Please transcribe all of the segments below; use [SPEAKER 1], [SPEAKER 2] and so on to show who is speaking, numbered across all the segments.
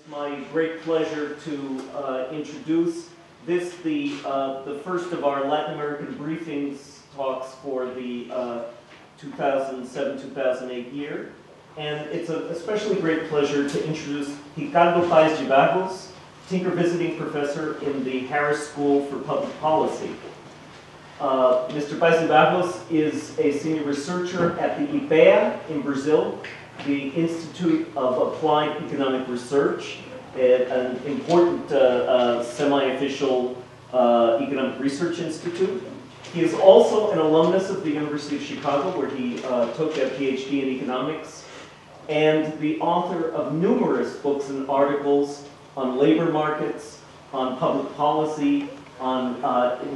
[SPEAKER 1] my great pleasure to introduce this, the first of our Latin American briefings talks for the 2007-2008 year. And it's an especially great pleasure to introduce Ricardo Paes de Barros, Tinker Visiting Professor in the Harris School for Public Policy. Mr. Paes de Barros is a senior researcher at the IPEA in Brazil, the Institute of Applied Economic Research, an important semi-official economic research institute. He is also an alumnus of the University of Chicago, where he took a PhD in economics, and the author of numerous books and articles on labor markets, on public policy, on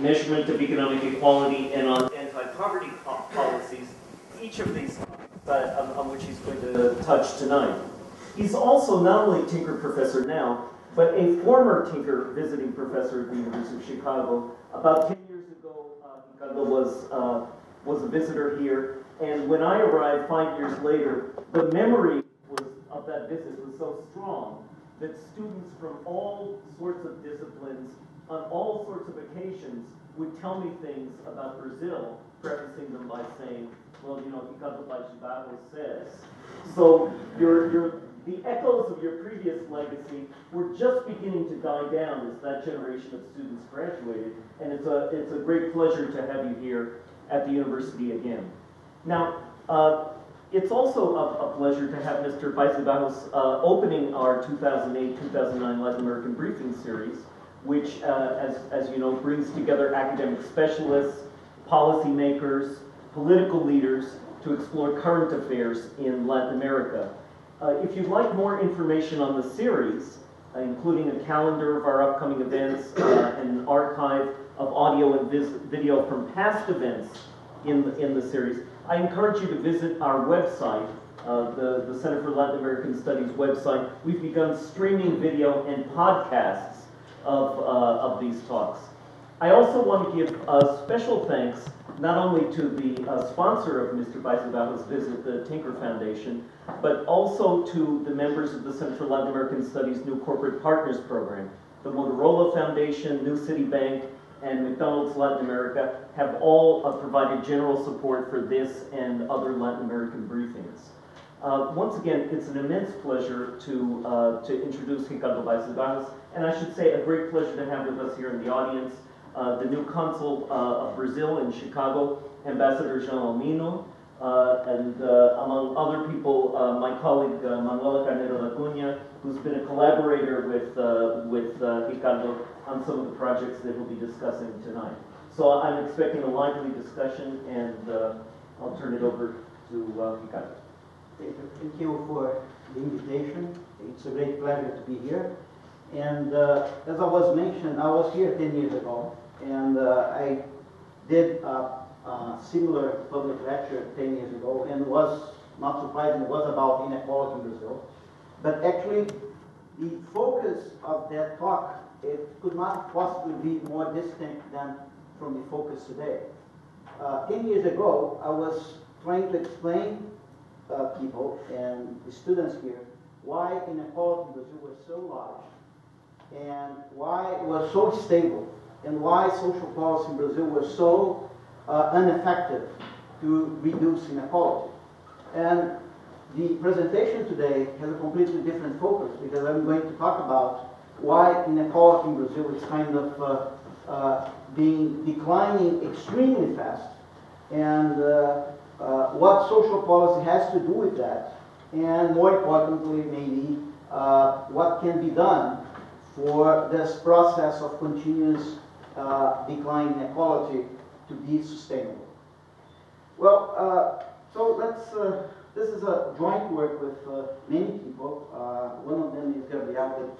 [SPEAKER 1] measurement of economic equality, and on anti-poverty policies, each of these on which he's going to touch tonight. He's also not only Tinker Professor now, but a former Tinker Visiting Professor at the University of Chicago. About 10 years ago, Ricardo was a visitor here, and when I arrived 5 years later, the memory of that visit was so strong that students from all sorts of disciplines, on all sorts of occasions, would tell me things about Brazil, prefacing them by saying, well, you know, Ricardo Paes de Barros says. So the echoes of your previous legacy were just beginning to die down as that generation of students graduated, and it's a great pleasure to have you here at the university again. Now, it's also a pleasure to have Mr. Paes de Barros opening our 2008-2009 Latin American Briefing Series, which, as you know, brings together academic specialists, policymakers, political leaders to explore current affairs in Latin America. If you'd like more information on the series, including a calendar of our upcoming events and an archive of audio and video from past events in the series, I encourage you to visit our website, the Center for Latin American Studies website. We've begun streaming video and podcasts of these talks. I also want to give special thanks not only to the sponsor of Mr. Paes de Barros' visit, the Tinker Foundation, but also to the members of the Center for Latin American Studies' New Corporate Partners Program. The Motorola Foundation, New City Bank, and McDonald's Latin America have all provided general support for this and other Latin American briefings. Once again, it's an immense pleasure to introduce Ricardo Paes de Barros, and I should say a great pleasure to have with us here in the audience the new consul of Brazil in Chicago, Ambassador Jean Almino, and among other people, my colleague Manuela Carneiro da Cunha, who's been a collaborator with Ricardo on some of the projects that we'll be discussing tonight. So I'm expecting a lively discussion, and I'll turn it over to Ricardo.
[SPEAKER 2] Thank you for the invitation. It's a great pleasure to be here. And as I was mentioned, I was here 10 years ago, and I did a similar public lecture 10 years ago, and was, not surprising, it was about inequality in Brazil. But actually, the focus of that talk, it could not possibly be more distinct than from the focus today. 10 years ago, I was trying to explain people and the students here why inequality in Brazil was so large, and why it was so stable, and why social policy in Brazil was so ineffective to reduce inequality. And the presentation today has a completely different focus, because I'm going to talk about why inequality in Brazil is kind of declining extremely fast, and what social policy has to do with that, and more importantly, maybe, what can be done for this process of continuous decline in inequality to be sustainable. Well, so let's, this is a joint work with many people. One of them is Gabriel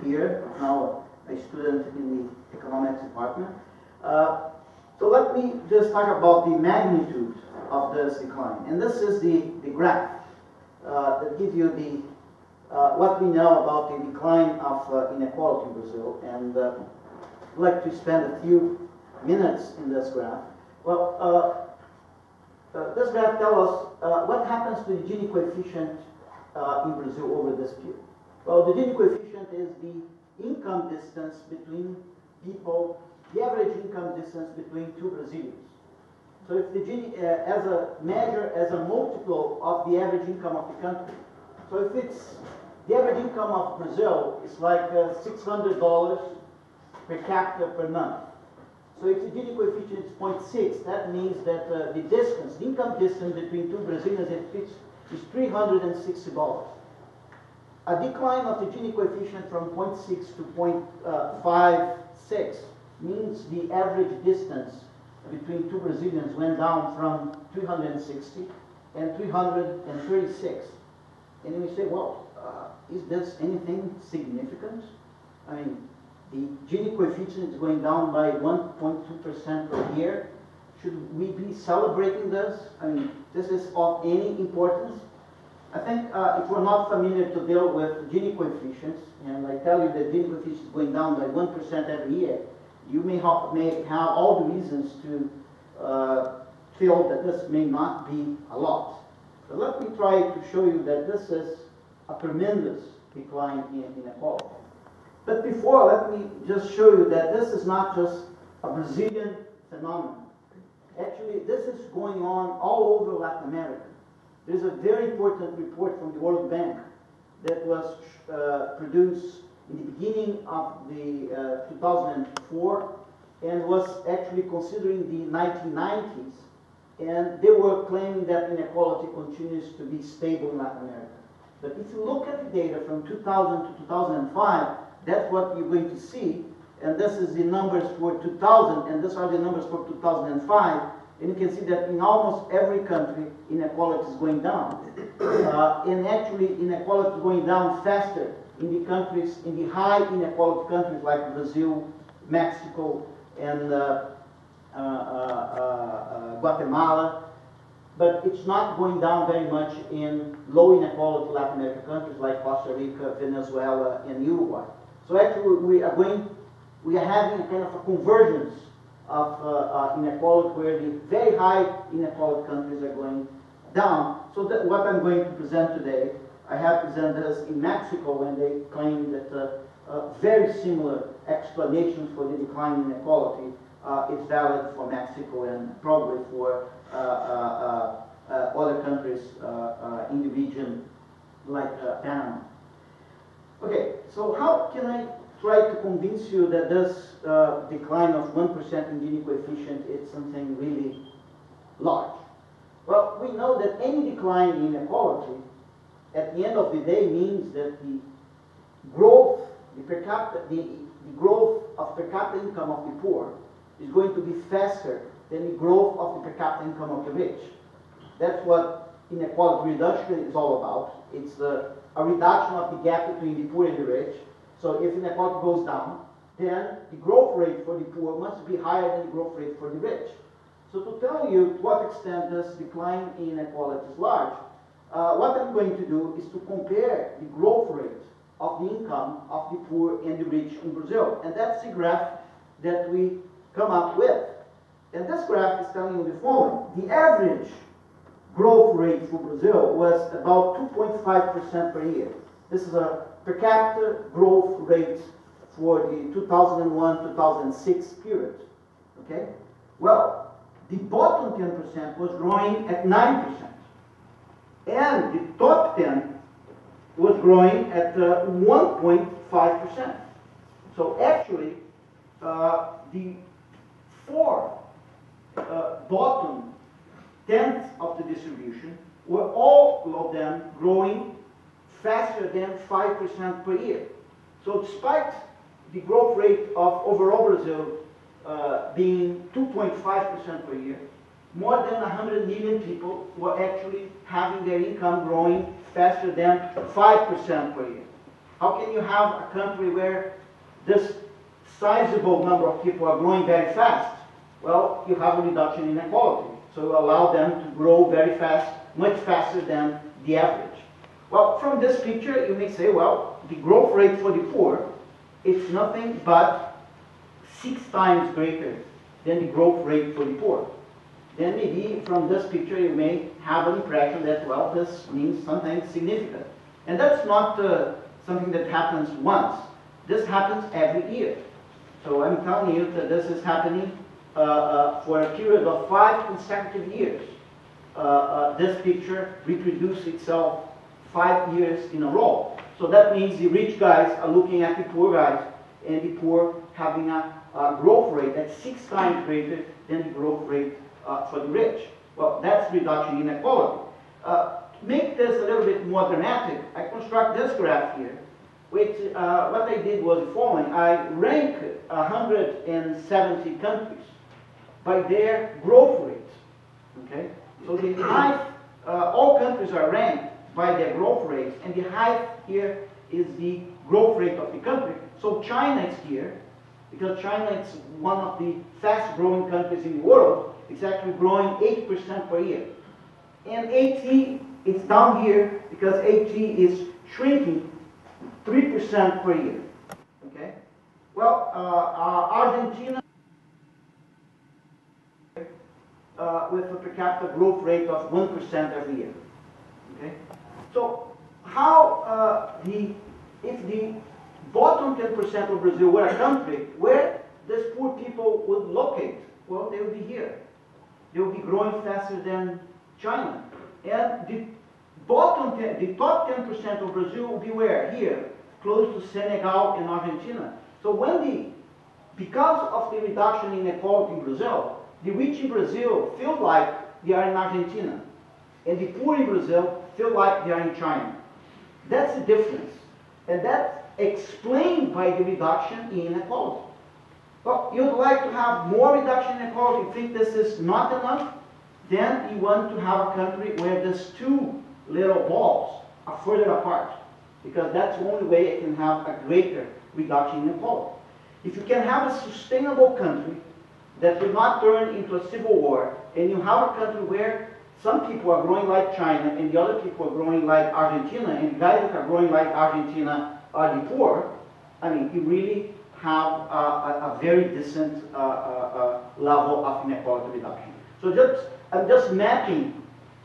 [SPEAKER 2] here, now a student in the economics department. So let me just talk about the magnitude of this decline. And this is the graph that gives you the what we know about the decline of inequality in Brazil. And I'd like to spend a few minutes in this graph. Well, this graph tells us what happens to the Gini coefficient in Brazil over this period. Well, the Gini coefficient is the income distance between people, the average income distance between two Brazilians. So if the Gini, as a measure, as a multiple of the average income of the country. So if it's, the average income of Brazil is like $600 per capita per month. So if the Gini coefficient is 0.6, that means that the distance, the income distance between two Brazilians is $360. A decline of the Gini coefficient from 0.6 to 0.56 means the average distance between two Brazilians went down from 360 and 336. And you may say, well, is this anything significant? I mean, the Gini coefficient is going down by 1.2% per year. Should we be celebrating this? I mean, this is of any importance? I think if we're not familiar to deal with Gini coefficients, and I tell you that Gini coefficient is going down by 1% every year, you may have all the reasons to feel that this may not be a lot. But let me try to show you that this is a tremendous decline in inequality. But before, let me just show you that this is not just a Brazilian phenomenon. Actually, this is going on all over Latin America. There's a very important report from the World Bank that was produced in the beginning of the 2004 and was actually considering the 1990s, and they were claiming that inequality continues to be stable in Latin America. But if you look at the data from 2000 to 2005, that's what you're going to see, and this is the numbers for 2000, and these are the numbers for 2005, and you can see that in almost every country, inequality is going down. And actually, inequality is going down faster in the countries, in the high inequality countries like Brazil, Mexico, and Guatemala. But it's not going down very much in low inequality Latin American countries like Costa Rica, Venezuela, and Uruguay. So actually, we are having a kind of a convergence of inequality where the very high inequality countries are going down. So that what I'm going to present today, I have presented this in Mexico, and they claim that very similar explanations for the decline in inequality is valid for Mexico and probably for other countries in the region like Panama. Okay, so how can I try to convince you that this decline of 1% in Gini coefficient is something really large? Well, we know that any decline in inequality at the end of the day means that the growth, the growth of per capita income of the poor is going to be faster than the growth of the per capita income of the rich. That's what inequality reduction is all about. It's a reduction of the gap between the poor and the rich. So if inequality goes down, then the growth rate for the poor must be higher than the growth rate for the rich. So to tell you to what extent this decline in inequality is large, what I'm going to do is to compare the growth rate of the income of the poor and the rich in Brazil. And that's the graph that we come up with. And this graph is telling you the following. The average growth rate for Brazil was about 2.5% per year. This is a per capita growth rate for the 2001-2006 period. Okay? Well, the bottom 10% was growing at 9%. And the top 10 was growing at 1.5%. So actually, the four bottom tenths of the distribution were all of them growing faster than 5% per year. So despite the growth rate of overall Brazil being 2.5% per year, more than 100 million people were actually having their income growing faster than 5% per year. How can you have a country where this sizable number of people are growing very fast? Well, you have a reduction in inequality. So you allow them to grow very fast, much faster than the average. Well, from this picture, you may say, well, the growth rate for the poor is nothing but 6 times greater than the growth rate for the poor. Then maybe from this picture, you may have an impression that, well, this means something significant. And that's not something that happens once. This happens every year. So I'm telling you that this is happening for a period of 5 consecutive years. This picture reproduces itself 5 years in a row. So that means the rich guys are looking at the poor guys, and the poor having a growth rate that's 6 times greater than the growth rate for the rich. Well, that's reduction in inequality. To make this a little bit more dramatic, I construct this graph here, which what I did was the following. I ranked 170 countries by their growth rate. Okay? So the height, all countries are ranked by their growth rates, and the height here is the growth rate of the country. So China is here, because China is one of the fast-growing countries in the world. It's actually growing 8% per year. And AT is down here because AT is shrinking 3% per year. Okay? Well, Argentina with a per capita growth rate of 1% every year. Okay? So how if the bottom 10% of Brazil were a country, where these poor people would locate? Well, they would be here. They would be growing faster than China. And the top 10% of Brazil will be where? Here, close to Senegal and Argentina. So because of the reduction in inequality in Brazil, the rich in Brazil feel like they are in Argentina, and the poor in Brazil feel like they are in China. That's the difference, and that's explained by the reduction in inequality. Well, you'd like to have more reduction in inequality. You think this is not enough? Then you want to have a country where these two little balls are further apart, because that's the only way it can have a greater reduction in inequality. If you can have a sustainable country that will not turn into a civil war, and you have a country where some people are growing like China and the other people are growing like Argentina, and the guys that are growing like Argentina are the poor, I mean, you really have a very decent level of inequality reduction. So I'm just mapping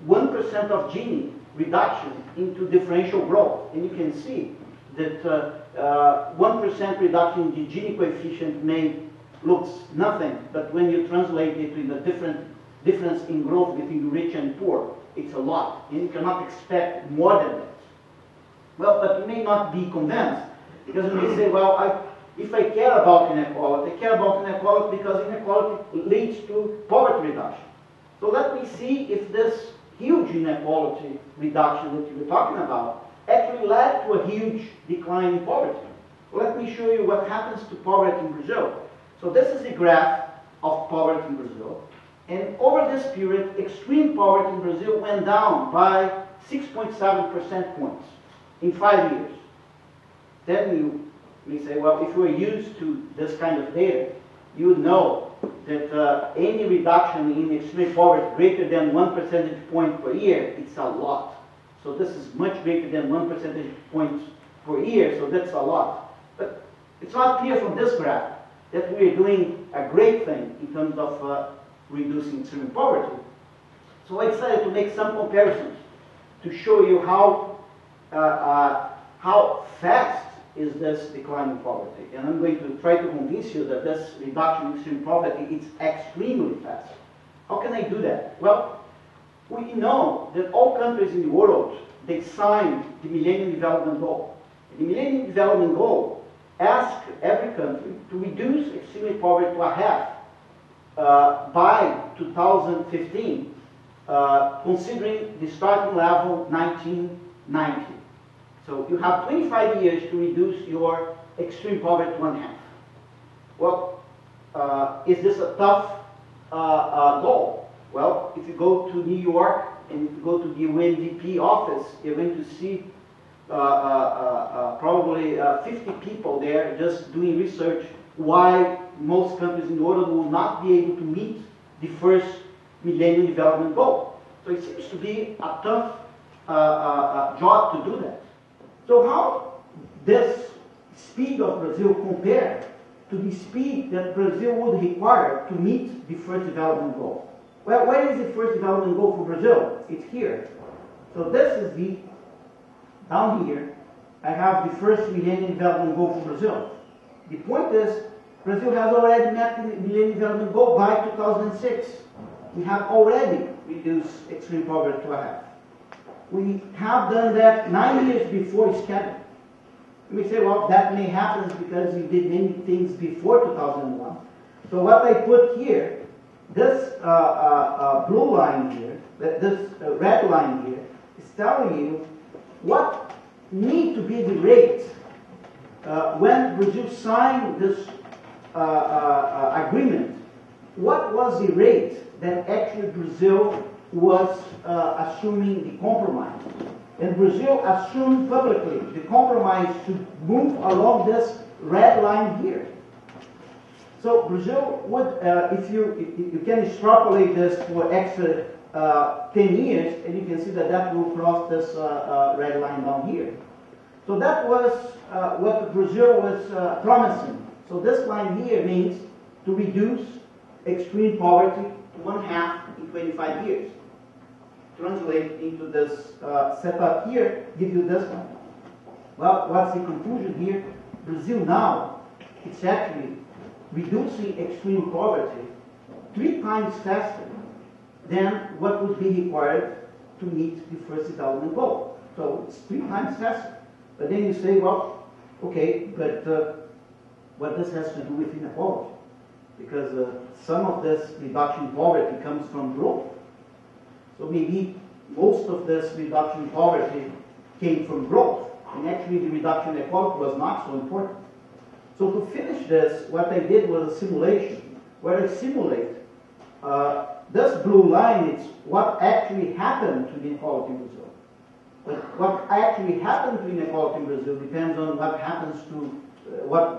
[SPEAKER 2] 1% of Gini reduction into differential growth, and you can see that 1% reduction in the Gini coefficient looks nothing, but when you translate it to the difference in growth between the rich and poor, it's a lot, and you cannot expect more than that. Well, but you may not be convinced, because you may say, well, if I care about inequality, I care about inequality because inequality leads to poverty reduction. So let me see if this huge inequality reduction that you were talking about actually led to a huge decline in poverty. Let me show you what happens to poverty in Brazil. So this is the graph of poverty in Brazil. And over this period, extreme poverty in Brazil went down by 6.7 percentage points in 5 years. Then you may say, well, if you are used to this kind of data, you would know that any reduction in extreme poverty greater than 1 percentage point per year, it's a lot. So this is much greater than 1 percentage point per year, so that's a lot. But it's not clear from this graph that we are doing a great thing in terms of reducing extreme poverty. So I decided to make some comparisons to show you how fast is this decline in poverty. And I'm going to try to convince you that this reduction in extreme poverty is extremely fast. How can I do that? Well, we know that all countries in the world, they signed the Millennium Development Goal. The Millennium Development Goal asks every country to reduce extreme poverty to a half by 2015, considering the starting level 1990. So you have 25 years to reduce your extreme poverty to 1/2. Well, is this a tough goal? Well, if you go to New York and if you go to the UNDP office, you're going to see probably 50 people there just doing research why most countries in the world will not be able to meet the first Millennium Development Goal. So it seems to be a tough job to do that. So how does speed of Brazil compare to the speed that Brazil would require to meet the first development goal? Well, where is the first development goal for Brazil? It's here. So this is down here, I have the first Millennium Development Goal for Brazil. The point is, Brazil has already met the Millennium Development Goal by 2006. We have already reduced extreme poverty to a half. We have done that 9 years before schedule. You may say, well, that may happen because we did many things before 2001. So what I put here, this blue line here, this red line here, is telling you what need to be the rate when Brazil signed this agreement. What was the rate that actually Brazil was assuming the compromise? And Brazil assumed publicly the compromise to move along this red line here. So Brazil would, if you can extrapolate this for extra 10 years, and you can see that that will cross this red line down here. So that was what Brazil was promising. So this line here means to reduce extreme poverty to 1/2 in 25 years. Translate into this setup here, give you this one. Well, what's the conclusion here? Brazil now, it's actually reducing extreme poverty 3 times faster than what would be required to meet the first development goal. So it's 3 times faster. But then you say, well, okay, but what this has to do with inequality? Because some of this reduction in poverty comes from growth. So maybe most of this reduction in poverty came from growth, and actually the reduction in inequality was not so important. So to finish this, what I did was a simulation, where I simulate this blue line is what actually happened to the inequality in Brazil. But what actually happened to inequality in Brazil depends on what happens to,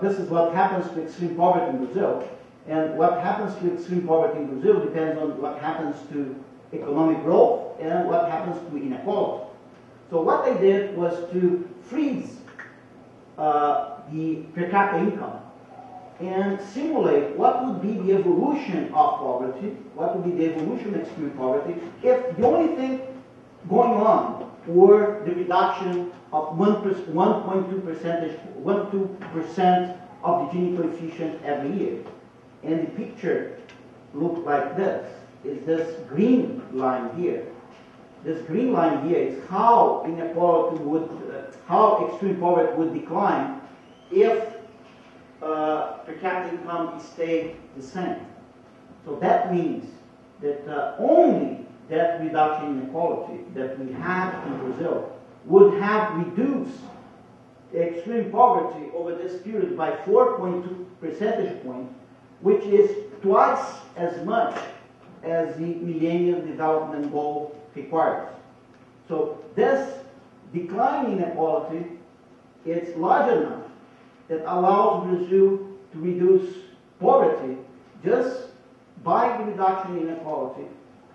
[SPEAKER 2] this is what happens to extreme poverty in Brazil. And what happens to extreme poverty in Brazil depends on what happens to economic growth and what happens to inequality. So what I did was to freeze the per capita income and simulate what would be the evolution of poverty, what would be the evolution of extreme poverty, if the only thing going on were the reduction of 1.2% of the Gini coefficient every year. And the picture looked like this. Is this green line here. This green line here is how inequality would, how extreme poverty would decline if per capita income stayed the same. So that means that only that reduction in inequality that we have in Brazil would have reduced extreme poverty over this period by 4.2 percentage points, which is twice as much as the Millennium Development Goal requires. So this decline in inequality is large enough that allows Brazil to reduce poverty just by the reduction in inequality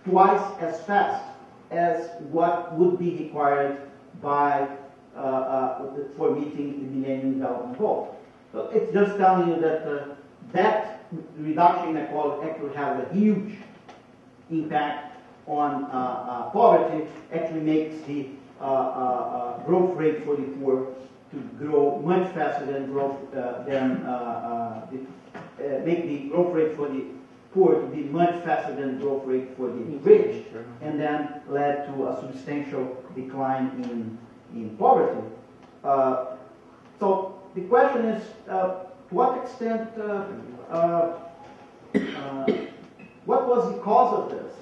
[SPEAKER 2] twice as fast as what would be required by for meeting the Millennium Development Goal. So it's just telling you that that reduction in inequality actually has a huge impact on poverty, actually makes the growth rate for the poor to grow much faster than make the growth rate for the poor to be much faster than the growth rate for the rich, and then led to a substantial decline in poverty. So the question is, to what extent, what was the cause of this?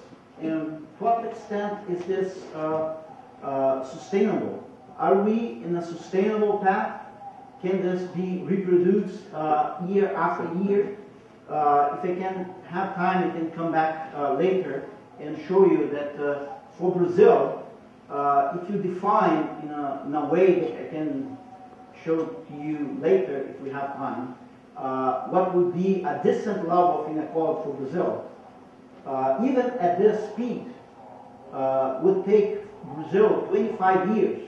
[SPEAKER 2] And to what extent is this sustainable? Are we in a sustainable path? Can this be reproduced year after year? If I can have time, I can come back later and show you that for Brazil, if you define in a way that I can show to you later if we have time, what would be a decent level of inequality for Brazil, even at this speed, would take Brazil 25 years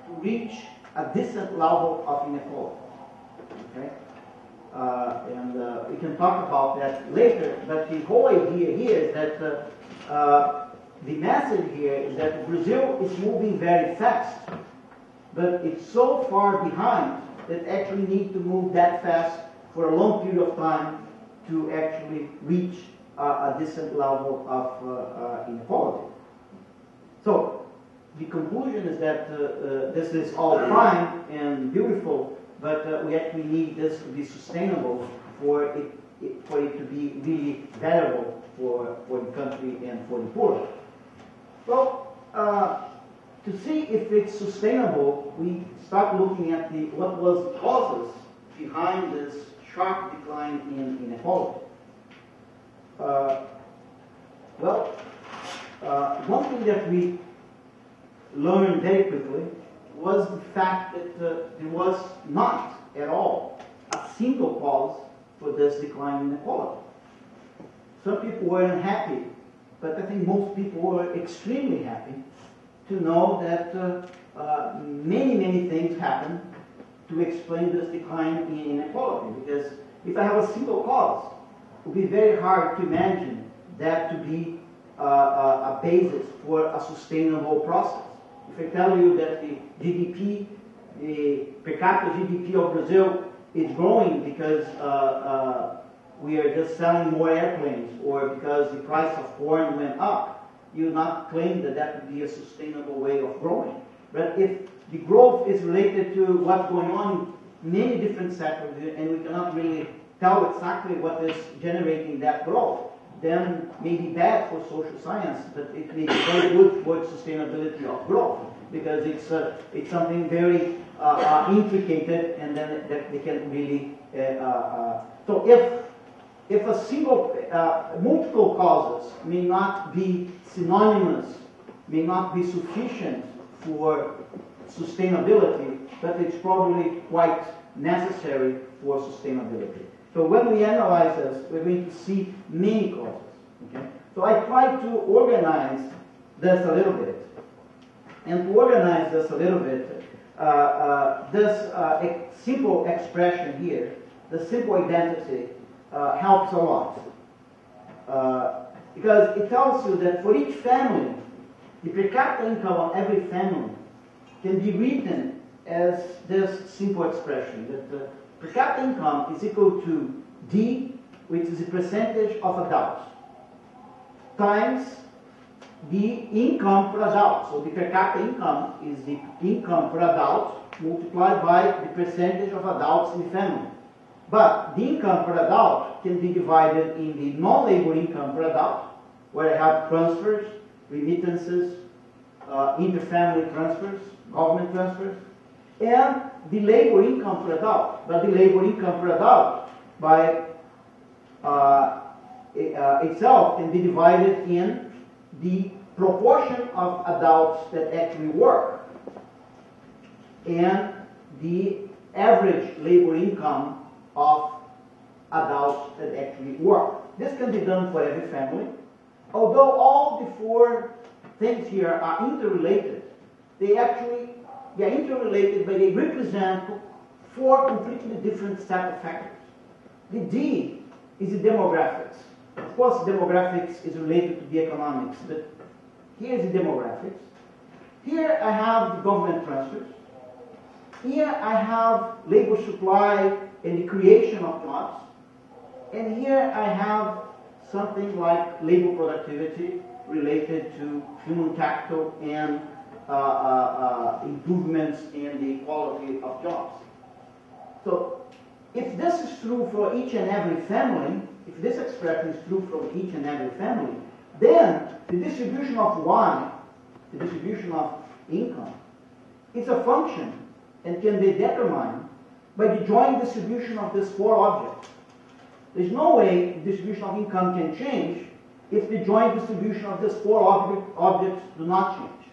[SPEAKER 2] to reach a decent level of inequality. Okay? And we can talk about that later, but the whole idea here is that the message here is that Brazil is moving very fast but it's so far behind that actually need to move that fast for a long period of time to actually reach a decent level of inequality. So the conclusion is that this is all fine and beautiful, but we actually need this to be sustainable for it to be really valuable for the country and for the poor. Well, to see if it's sustainable, we start looking at what was the causes behind this sharp decline in inequality. One thing that we learned very quickly was the fact that there was not at all a single cause for this decline in inequality. Some people were unhappy, but I think most people were extremely happy to know that many things happened to explain this decline in inequality. Because if I have a single cause, it would be very hard to imagine that to be a basis for a sustainable process. If I tell you that the GDP, the per capita GDP of Brazil is growing because we are just selling more airplanes or because the price of corn went up, you will not claim that that would be a sustainable way of growing. But if the growth is related to what's going on in many different sectors and we cannot really tell exactly what is generating that growth, then may be bad for social science, but it may be very good for sustainability of growth, because it's something very intricate, and then that they can really. So if a single, multiple causes may not be synonymous, may not be sufficient for sustainability, but it's probably quite necessary for sustainability. So when we analyze this, we're going to see many causes. Okay? So I tried to organize this a little bit. And to organize this a little bit, this simple expression here, the simple identity, helps a lot. Because it tells you that for each family, the per capita income of every family can be written as this simple expression, that per capita income is equal to D, which is the percentage of adults, times the income per adult. So the per capita income is the income per adult multiplied by the percentage of adults in the family. But the income per adult can be divided in the non-labor income per adult, where I have transfers, remittances, interfamily transfers, government transfers, and the labor income per adult. But the labor income per adult by itself can be divided in the proportion of adults that actually work and the average labor income of adults that actually work. This can be done for every family. Although all the four things here are interrelated, they are interrelated, but they represent four completely different set of factors. The D is the demographics. Of course, demographics is related to the economics, but here's the demographics. Here I have the government transfers. Here I have labor supply and the creation of jobs. And here I have something like labor productivity related to human capital and improvements in the quality of jobs. So if this is true for each and every family, if this expression is true for each and every family, then the distribution of Y, the distribution of income, is a function and can be determined by the joint distribution of these four objects. There's no way the distribution of income can change if the joint distribution of these four objects do not change.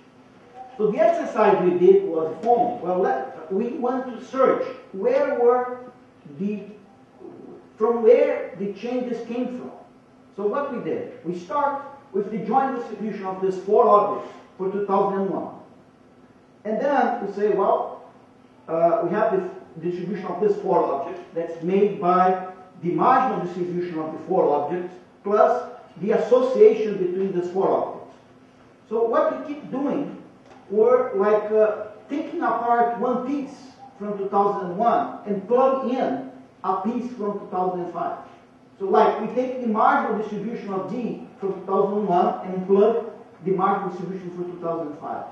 [SPEAKER 2] So the exercise we did was the following. Well, we want to search from where the changes came from. So what we did, we start with the joint distribution of these four objects for 2001. And then we say, well, we have the distribution of these four objects that's made by the marginal distribution of the four objects plus the association between these four objects. So what we keep doing were like taking apart one piece from 2001 and plug in a piece from 2005. So like we take the marginal distribution of D from 2001 and plug the marginal distribution for 2005.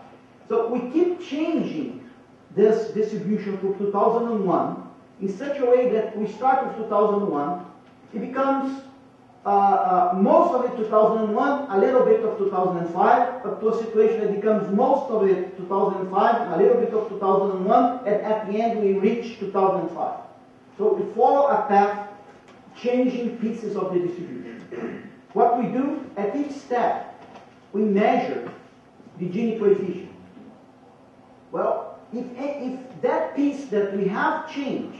[SPEAKER 2] So we keep changing this distribution for 2001 in such a way that we start with 2001, it becomes most of it 2001, a little bit of 2005, up to a situation that becomes most of it 2005, a little bit of 2001, and at the end we reach 2005. So we follow a path changing pieces of the distribution. What we do at each step, we measure the Gini coefficient. Well, if that piece that we have changed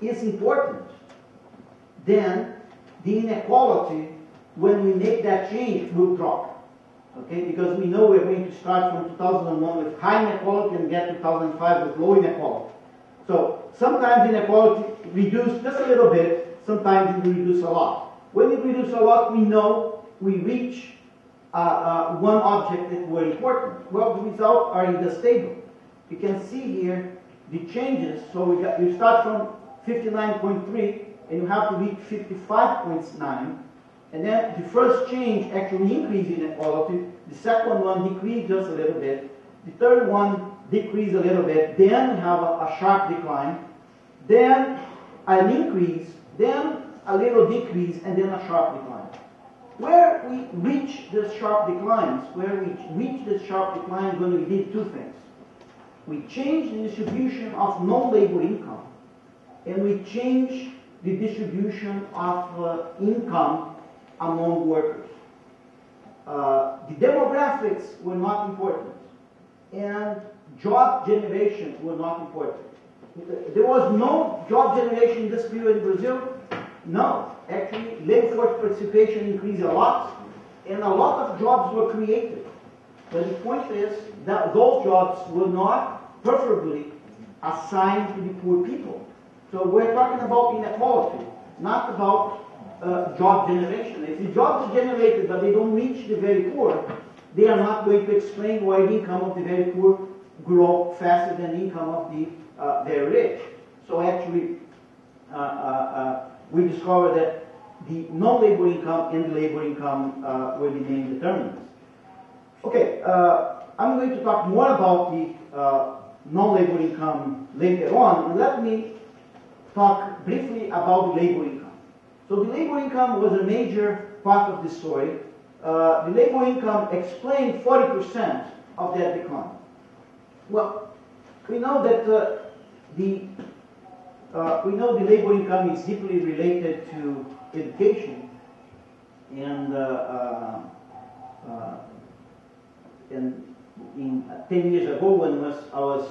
[SPEAKER 2] is important, then the inequality, when we make that change, will drop. Okay? Because we know we're going to start from 2001 with high inequality and get 2005 with low inequality. So sometimes inequality reduces just a little bit, sometimes it reduces a lot. When it reduces a lot, we know we reach one object that were important. Well, the results are in this table. You can see here the changes. So you start from 59.3 and you have to reach 55.9. And then the first change actually increased inequality. The second one decreased just a little bit. The third one decreased a little bit. Then we have a sharp decline. Then an increase. Then a little decrease. And then a sharp decline. Where we reach the sharp declines, when we did two things. We changed the distribution of non-labor income, and we changed the distribution of income among workers. The demographics were not important, and job generation were not important. There was no job generation in this period in Brazil. No, actually, labor force participation increased a lot, and a lot of jobs were created. But the point is that those jobs were not preferably assigned to the poor people. So we're talking about inequality, not about job generation. If the jobs are generated but they don't reach the very poor, they are not going to explain why the income of the very poor grow faster than the income of the very rich. So actually, we discovered that the non-labor income and the labor income were the main determinants. Okay, I'm going to talk more about the non-labor income later on, and let me talk briefly about the labor income. So the labor income was a major part of the story. The labor income explained 40% of that decline. Well, we know that the labor income is deeply related to education, and in 10 years ago, when I was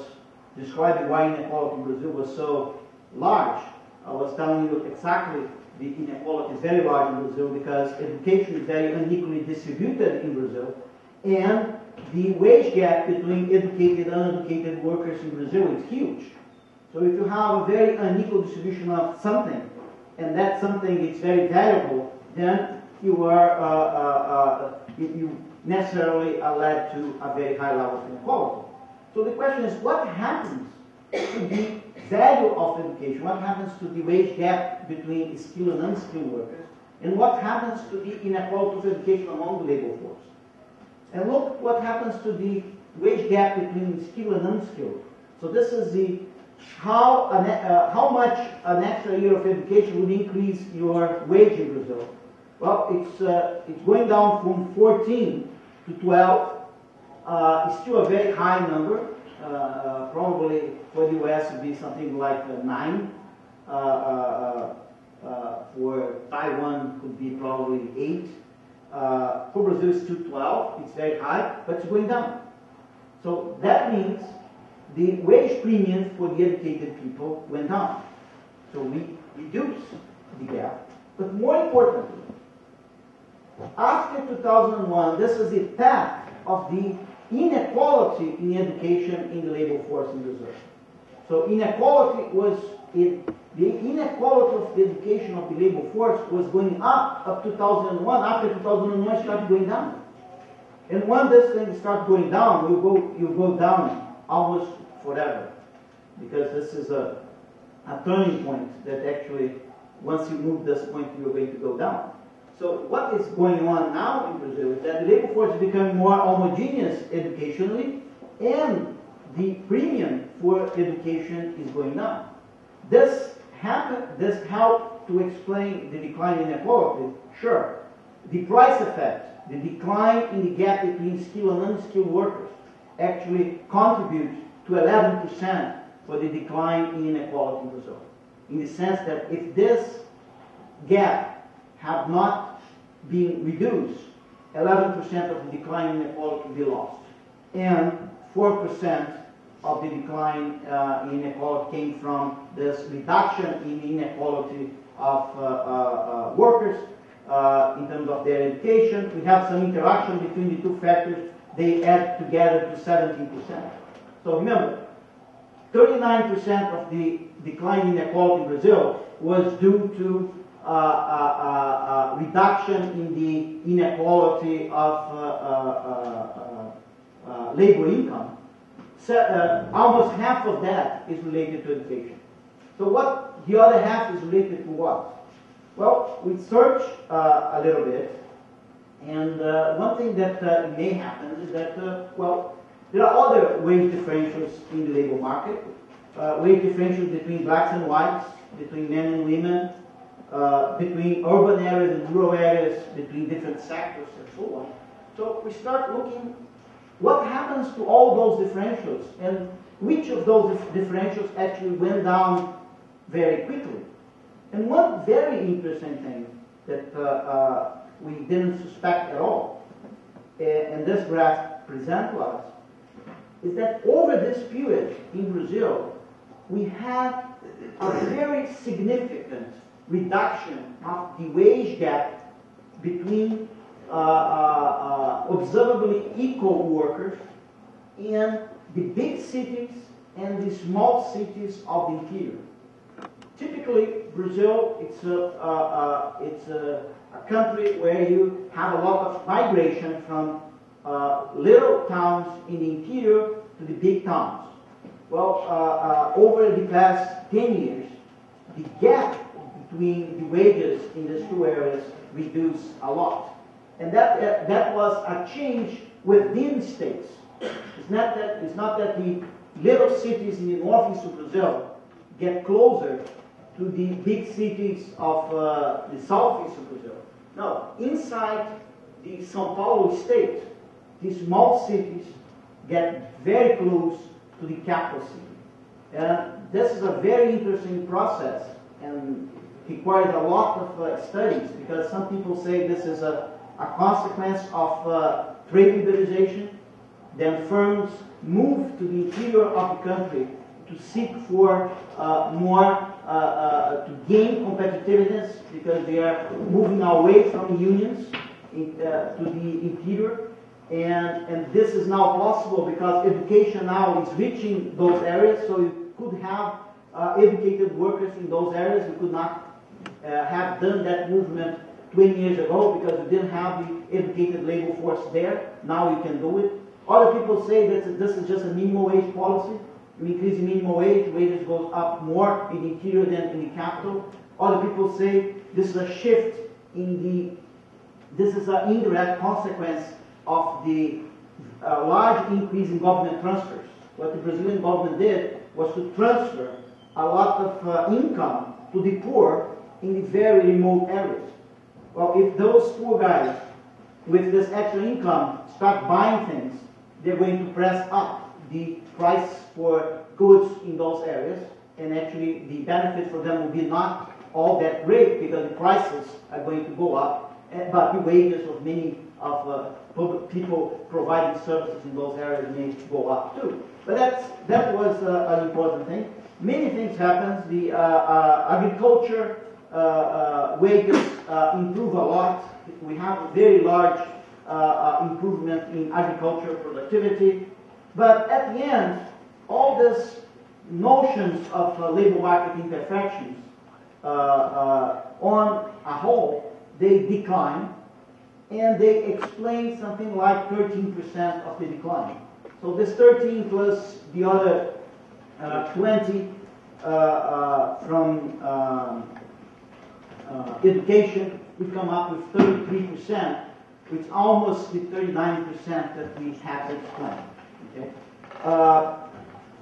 [SPEAKER 2] describing why inequality in Brazil was so large, I was telling you exactly the inequality is very large in Brazil because education is very unequally distributed in Brazil, and the wage gap between educated and uneducated workers in Brazil is huge. So if you have a very unequal distribution of something, and that something is very valuable, then you are you necessarily are led to a very high level of inequality. So the question is, what happens to the value of education? What happens to the wage gap between skilled and unskilled workers? And what happens to the inequality of education among the labor force? And look what happens to the wage gap between skilled and unskilled. So this is the how much an extra year of education would increase your wage in Brazil. Well, it's going down from 14 to 12. It's still a very high number. Probably for the US would be something like 9. For Taiwan could be probably 8. For Brazil it's still 12. It's very high, but it's going down. So that means the wage premium for the educated people went down. So we reduced the gap. But more importantly, after 2001, this is the path of the inequality in education in the labor force in Brazil. So inequality was the inequality of the education of the labor force was going up 2001. After 2001, it started going down. And when this thing starts going down, you go down almost forever, because this is a turning point that actually, once you move this point, you're going to go down. So what is going on now in Brazil is that the labor force is becoming more homogeneous educationally, and the premium for education is going down. This helped to explain the decline in inequality, sure. The price effect, the decline in the gap between skilled and unskilled workers, actually contributes to 11% for the decline in inequality in Brazil. In the sense that if this gap had not been reduced, 11% of the decline in inequality would be lost. And 4% of the decline in inequality came from this reduction in inequality of workers in terms of their education. We have some interaction between the two factors. They add together to 17%. So remember, 39% of the decline in inequality in Brazil was due to reduction in the inequality of labor income. Almost half of that is related to education. So what the other half is related to what? Well, we searched a little bit, and one thing that may happen is that, well, there are other wage differentials in the labor market. Wage differentials between blacks and whites, between men and women, between urban areas and rural areas, between different sectors, and so on. So we start looking what happens to all those differentials, and which of those differentials actually went down very quickly. And one very interesting thing that we didn't suspect at all, and this graph presents to us, is that over this period in Brazil, we had a very significant reduction of the wage gap between observably equal workers in the big cities and the small cities of the interior. Typically, Brazil, it's a country where you have a lot of migration from little towns in the interior to the big towns. Well, over the past 10 years, the gap between the wages in these two areas reduced a lot. And that was a change within states. It's not that the little cities in the northeast of Brazil get closer to the big cities of the southeast of Brazil. No, inside the São Paulo state, the small cities get very close to the capital city. And this is a very interesting process and requires a lot of studies, because some people say this is a consequence of trade liberalization. Then firms move to the interior of the country to seek for to gain competitiveness, because they are moving away from unions to the interior. And this is now possible because education now is reaching those areas, so you could have educated workers in those areas. We could not have done that movement 20 years ago because we didn't have the educated labor force there. Now you can do it. Other people say that this is just a minimum wage policy. You increase the minimum wage, wages goes up more in the interior than in the capital. Other people say this is a shift in this is an indirect consequence of the large increase in government transfers. What the Brazilian government did was to transfer a lot of income to the poor in the very remote areas. Well, if those poor guys with this extra income start buying things, they're going to press up the price for goods in those areas, and actually the benefit for them will be not all that great because the prices are going to go up, but the wages of many of public people providing services in those areas may go up too. But that was an important thing. Many things happened. The agriculture wages improve a lot. We have a very large improvement in agricultural productivity. But at the end, all these notions of labor market imperfections on a whole, they decline, and they explain something like 13% of the decline. So this 13 plus the other 20 from education, we come up with 33%, which is almost the 39% that we have explained. Okay?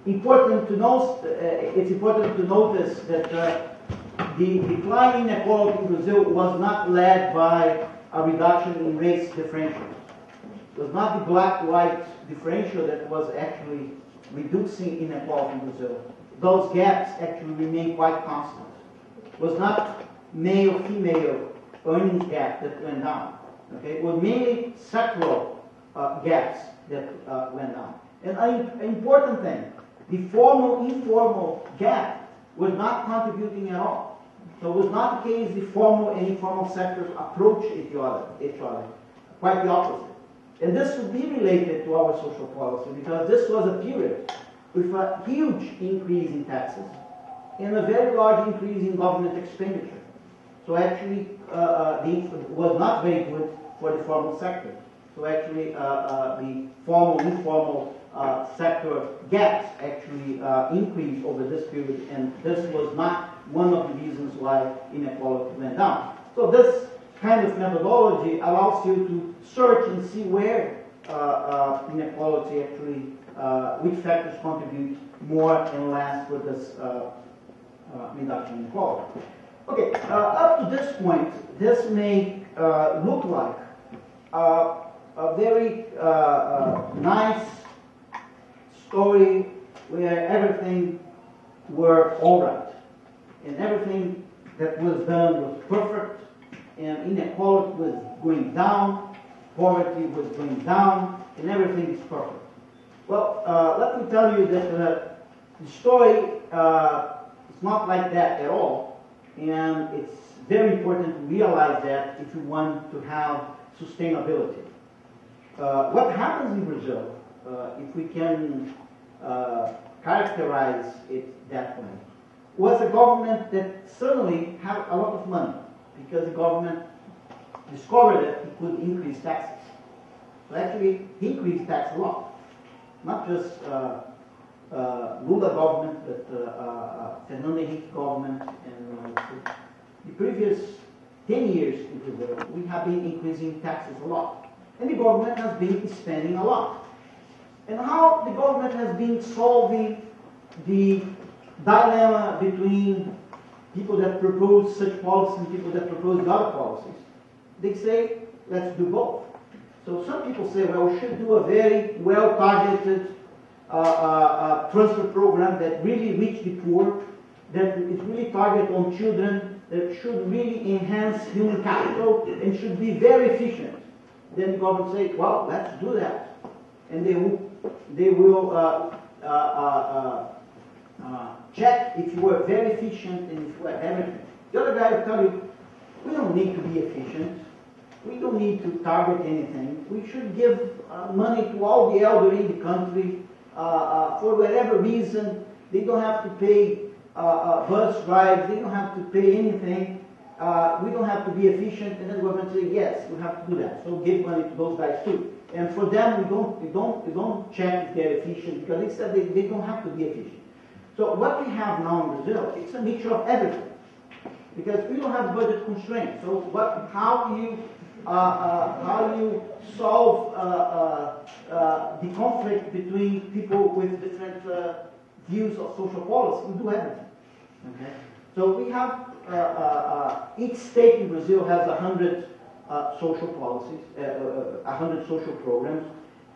[SPEAKER 2] Important to note, it's important to notice that the decline in inequality in Brazil was not led by a reduction in race differentials. It was not the black-white differential that was actually reducing inequality in Brazil. Those gaps actually remain quite constant. It was not male-female earnings gap that went down. Okay? It was mainly sectoral gaps that went down. And an important thing, the formal-informal gap was not contributing at all. So it was not the case the formal and informal sectors approach each other. Quite the opposite. And this would be related to our social policy because this was a period with a huge increase in taxes and a very large increase in government expenditure. So actually, it was not very good for the formal sector. So actually, the formal-informal sector gaps actually increased over this period, and this was not one of the reasons why inequality went down. So this kind of methodology allows you to search and see where inequality actually, which factors contribute more and less for this reduction in inequality. Okay, up to this point, this may look like a very nice story where everything were all right, and everything that was done was perfect, and inequality was going down, poverty was going down, and everything is perfect. Well, let me tell you that the story is not like that at all, and it's very important to realize that if you want to have sustainability. What happens in Brazil, if we can characterize it that way, was a government that suddenly had a lot of money because the government discovered that it could increase taxes. So actually, he increased tax a lot. Not just Lula government, but Fernando Henrique government, and the previous 10 years in Brazil, we have been increasing taxes a lot. And the government has been spending a lot. And how the government has been solving the dilemma between people that propose such policies and people that propose other policies. They say, let's do both. So some people say, well, we should do a very well-targeted transfer program that really reach the poor, that is really targeted on children, that should really enhance human capital and should be very efficient. Then the government say, well, let's do that. And they will check if you are very efficient and if you are everything. The other guy will tell you, we don't need to be efficient. We don't need to target anything. We should give money to all the elderly in the country for whatever reason. They don't have to pay bus rides. They don't have to pay anything. We don't have to be efficient. And then the government say, yes, we have to do that. So give money to those guys too. And for them, we don't check if they're efficient because they said they don't have to be efficient. So what we have now in Brazil, it's a mixture of everything. Because we don't have budget constraints. So how do you solve the conflict between people with different views of social policy? We do everything. Okay. So we have each state in Brazil has 100 social policies, 100 social programs,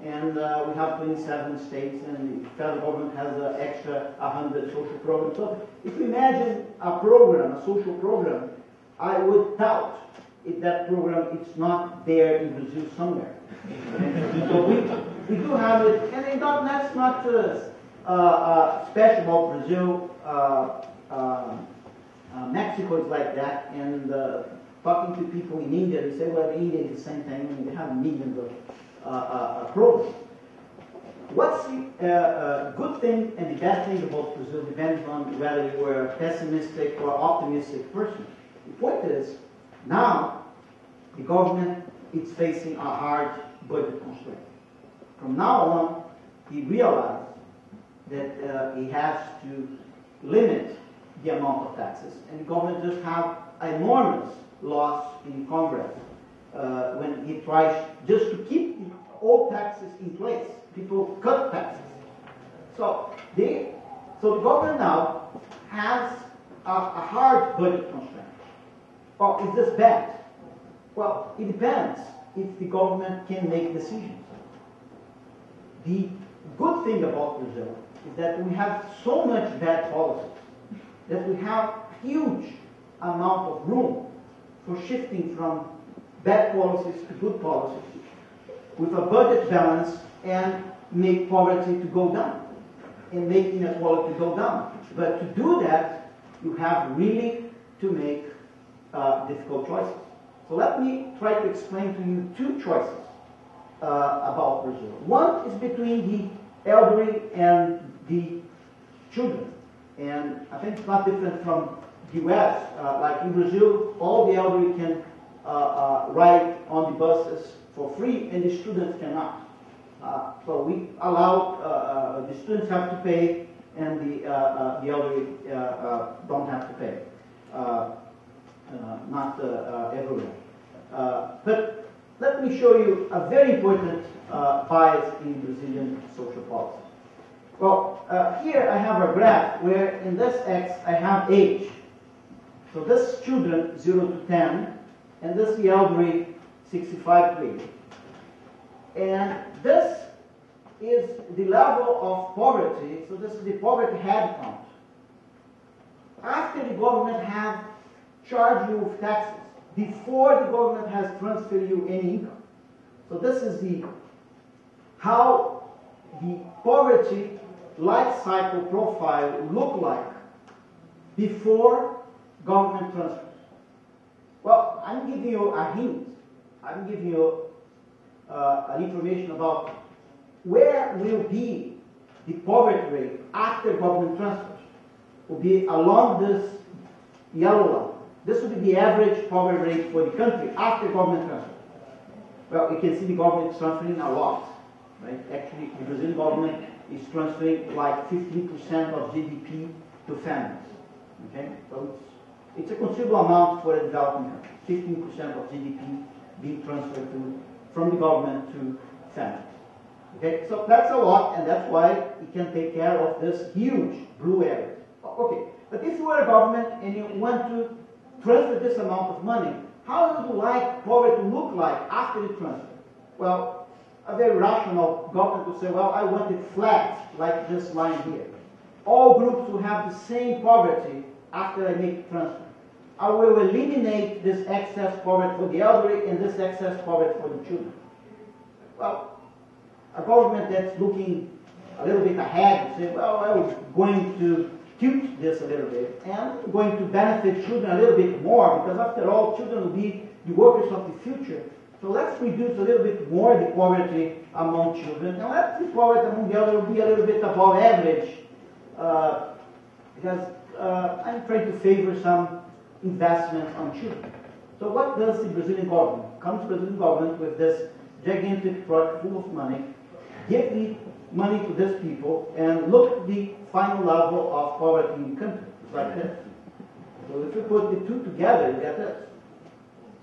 [SPEAKER 2] and we have 27 states, and the federal government has an extra 100 social programs. So if you imagine a program, a social program, I would doubt if that program is not there in Brazil somewhere. So we do have it, and that's not special about Brazil. Mexico is like that, and talking to people in India, they say, well, India is the same thing, and they have millions of programs. What's the good thing and the bad thing about Brazil depends on whether you are a pessimistic or optimistic person. The point is, now the government is facing a hard budget constraint. From now on, he realized that he has to limit the amount of taxes, and the government just have enormous loss in Congress when he tries just to keep all taxes in place. People cut taxes. So the government now has a hard budget constraint. Well, is this bad? Well, it depends if the government can make decisions. The good thing about Brazil is that we have so much bad policies that we have huge amount of room for shifting from bad policies to good policies with a budget balance and make poverty to go down and make inequality go down. But to do that, you have really to make difficult choices. So let me try to explain to you two choices about Brazil. One is between the elderly and the children. And I think it's not different from the US. Like in Brazil, all the elderly can ride on the buses for free, and the students cannot. So we allow the students have to pay, and the elderly don't have to pay. Not everywhere. But let me show you a very important bias in Brazilian social policy. Well, here I have a graph where in this X I have age. So this children 0 to 10, and this the elderly 65 to 80. And this is the level of poverty, so this is the poverty head count. After the government has charged you with taxes, before the government has transferred you any income. So this is how the poverty life cycle profile look like before government transfer. Well, I'm giving you a hint. I'm giving you information about where will be the poverty rate after government transfers. Will be along this yellow line. This will be the average poverty rate for the country after government transfer. Well, you can see the government is transferring a lot, right? Actually, the Brazilian government is transferring like 15% of GDP to families. Okay, so it's a considerable amount for a developing country. 15% of GDP being transferred from the government to families. Okay, so that's a lot, and that's why it can take care of this huge blue area. Okay, but if you were a government and you want to transfer this amount of money, how would you like poverty to look like after the transfer? Well, a very rational government would say, well, I want it flat, like this line here. All groups will have the same poverty after I make the transfer. I will eliminate this excess poverty for the elderly and this excess poverty for the children. Well, a government that's looking a little bit ahead would say, well, I'm going to tilt this a little bit and going to benefit children a little bit more, because after all, children will be the workers of the future. So let's reduce a little bit more the poverty among children, and let the poverty among the elderly be a little bit above average, because I'm trying to favor some investment on children. So what does the Brazilian government? Comes the Brazilian government with this gigantic project full of money, give the money to these people, and look at the final level of poverty in the country. It's like this. So if you put the two together, you get this.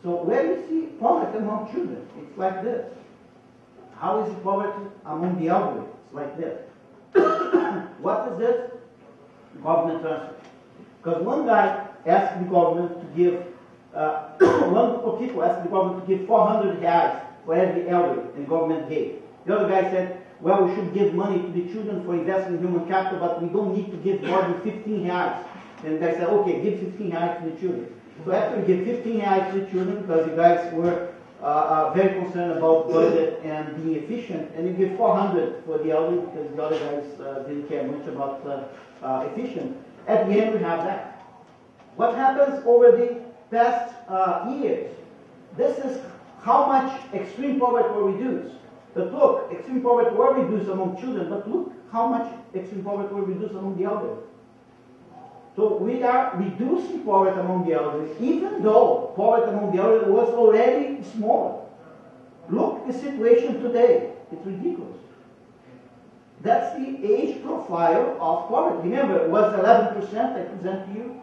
[SPEAKER 2] So where do you see poverty among children? It's like this. How is the poverty among the elderly? It's like this. What is this? Government transfer. Because one guy asked the government to give, one group of people asked the government to give 400 reais for every elderly, and the government gave. The other guy said, well, we should give money to the children for investing in human capital, but we don't need to give more than 15 reais. And the guy said, okay, give 15 reais to the children. So after we give 15 reais to the children, because the guys were very concerned about budget and being efficient, and you give 400 for the elderly, because the other guys didn't care much about efficient. At the end, we have that. What happens over the past years? This is how much extreme poverty were reduced. But look, extreme poverty were reduced among children, but look how much extreme poverty were reduced among the elderly. So we are reducing poverty among the elderly, even though poverty among the elderly was already smaller. Look at the situation today. It's ridiculous. That's the age profile of poverty. Remember, it was 11% I present to you.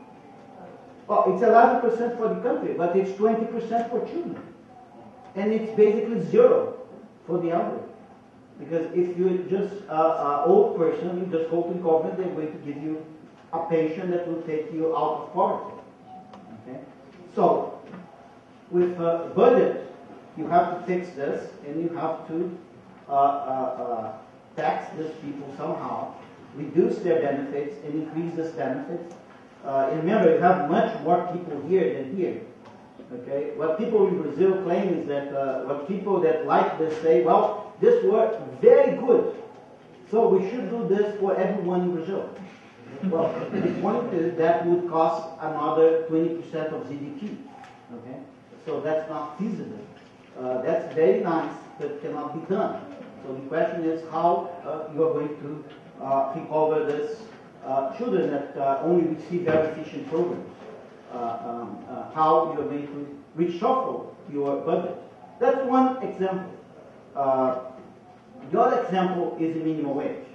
[SPEAKER 2] Well, it's 11% for the country, but it's 20% for children. And it's basically zero for the elderly. Because if you're just an old person, you just go to the government, they're going to give you a pension that will take you out of poverty. Okay? So, with a budget, you have to fix this, and you have to tax these people somehow, reduce their benefits, and increase these benefits. And remember, you have much more people here than here. Okay? What people in Brazil claim is that what people that like this say, well, this worked very good, so we should do this for everyone in Brazil. Well, the point is that would cost another 20% of GDP. Okay? So that's not feasible. That's very nice, but cannot be done. So the question is how you are going to recover this children that only receive very efficient programs. How you are going to reshuffle your budget. That's one example. The other example is the minimum wage.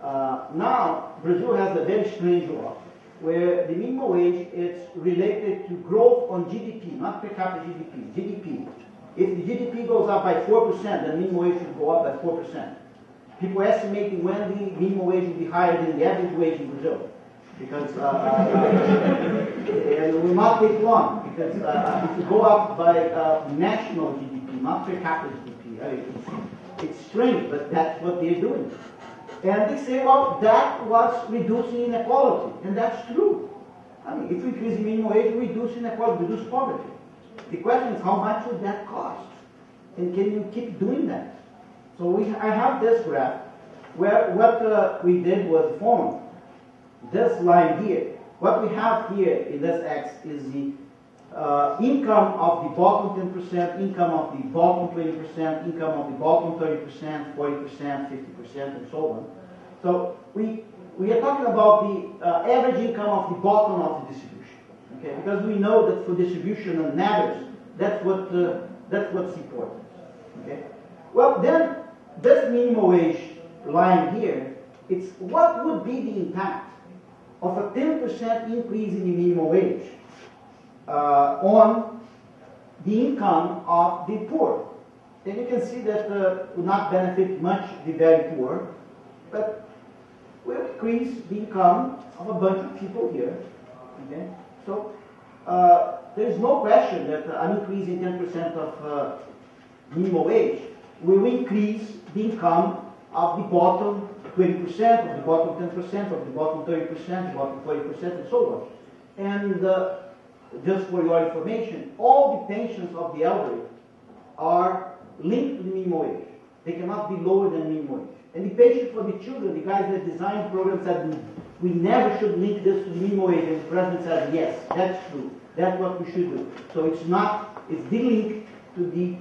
[SPEAKER 2] Now, Brazil has a very strange law where the minimum wage is related to growth on GDP, not per capita GDP, GDP. If the GDP goes up by 4%, the minimum wage should go up by 4%. People estimating when the minimum wage will be higher than the average wage in Brazil. Because it will not take long, because if you go up by national GDP, not per capita GDP, it's strange, but that's what they're doing. And they say, well, that was reducing inequality, and that's true. I mean, if we increase the minimum wage, we reduce inequality, reduce poverty. The question is, how much would that cost? And can you keep doing that? So I have this graph, where what we did was form this line here. What we have here in this X is the income of the bottom 10%, income of the bottom 20%, income of the bottom 30%, 40%, 50%, and so on. So we are talking about the average income of the bottom of the distribution. Okay? Because we know that for distribution on average, that's what's important. Okay? Well, then this minimum wage line here, it's what would be the impact of a 10% increase in the minimum wage on the income of the poor. And you can see that will not benefit much the very poor, but will increase the income of a bunch of people here. Okay? So there is no question that an increase in 10% of minimum wage will increase the income of the bottom 20%, of the bottom 10%, of the bottom 30%, the bottom 40%, and so on. And just for your information, all the pensions of the elderly are linked to the minimum wage. They cannot be lower than minimum wage. And the pension for the children, the guys that designed programs said, we never should link this to the minimum wage. And the president said, yes, that's true. That's what we should do. So it's de-linked to the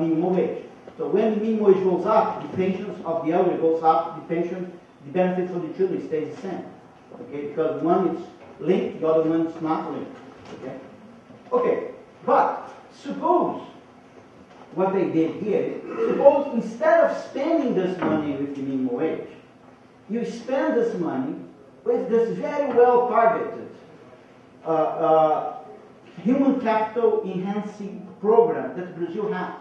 [SPEAKER 2] minimum wage. So when the minimum wage goes up, the pensions of the elderly goes up, the benefits for the children stays the same. Okay, because one is linked, the other one is not linked. Okay? Okay, but suppose what they did here, suppose instead of spending this money with the minimum wage, you spend this money with this very well targeted human capital enhancing program that Brazil has.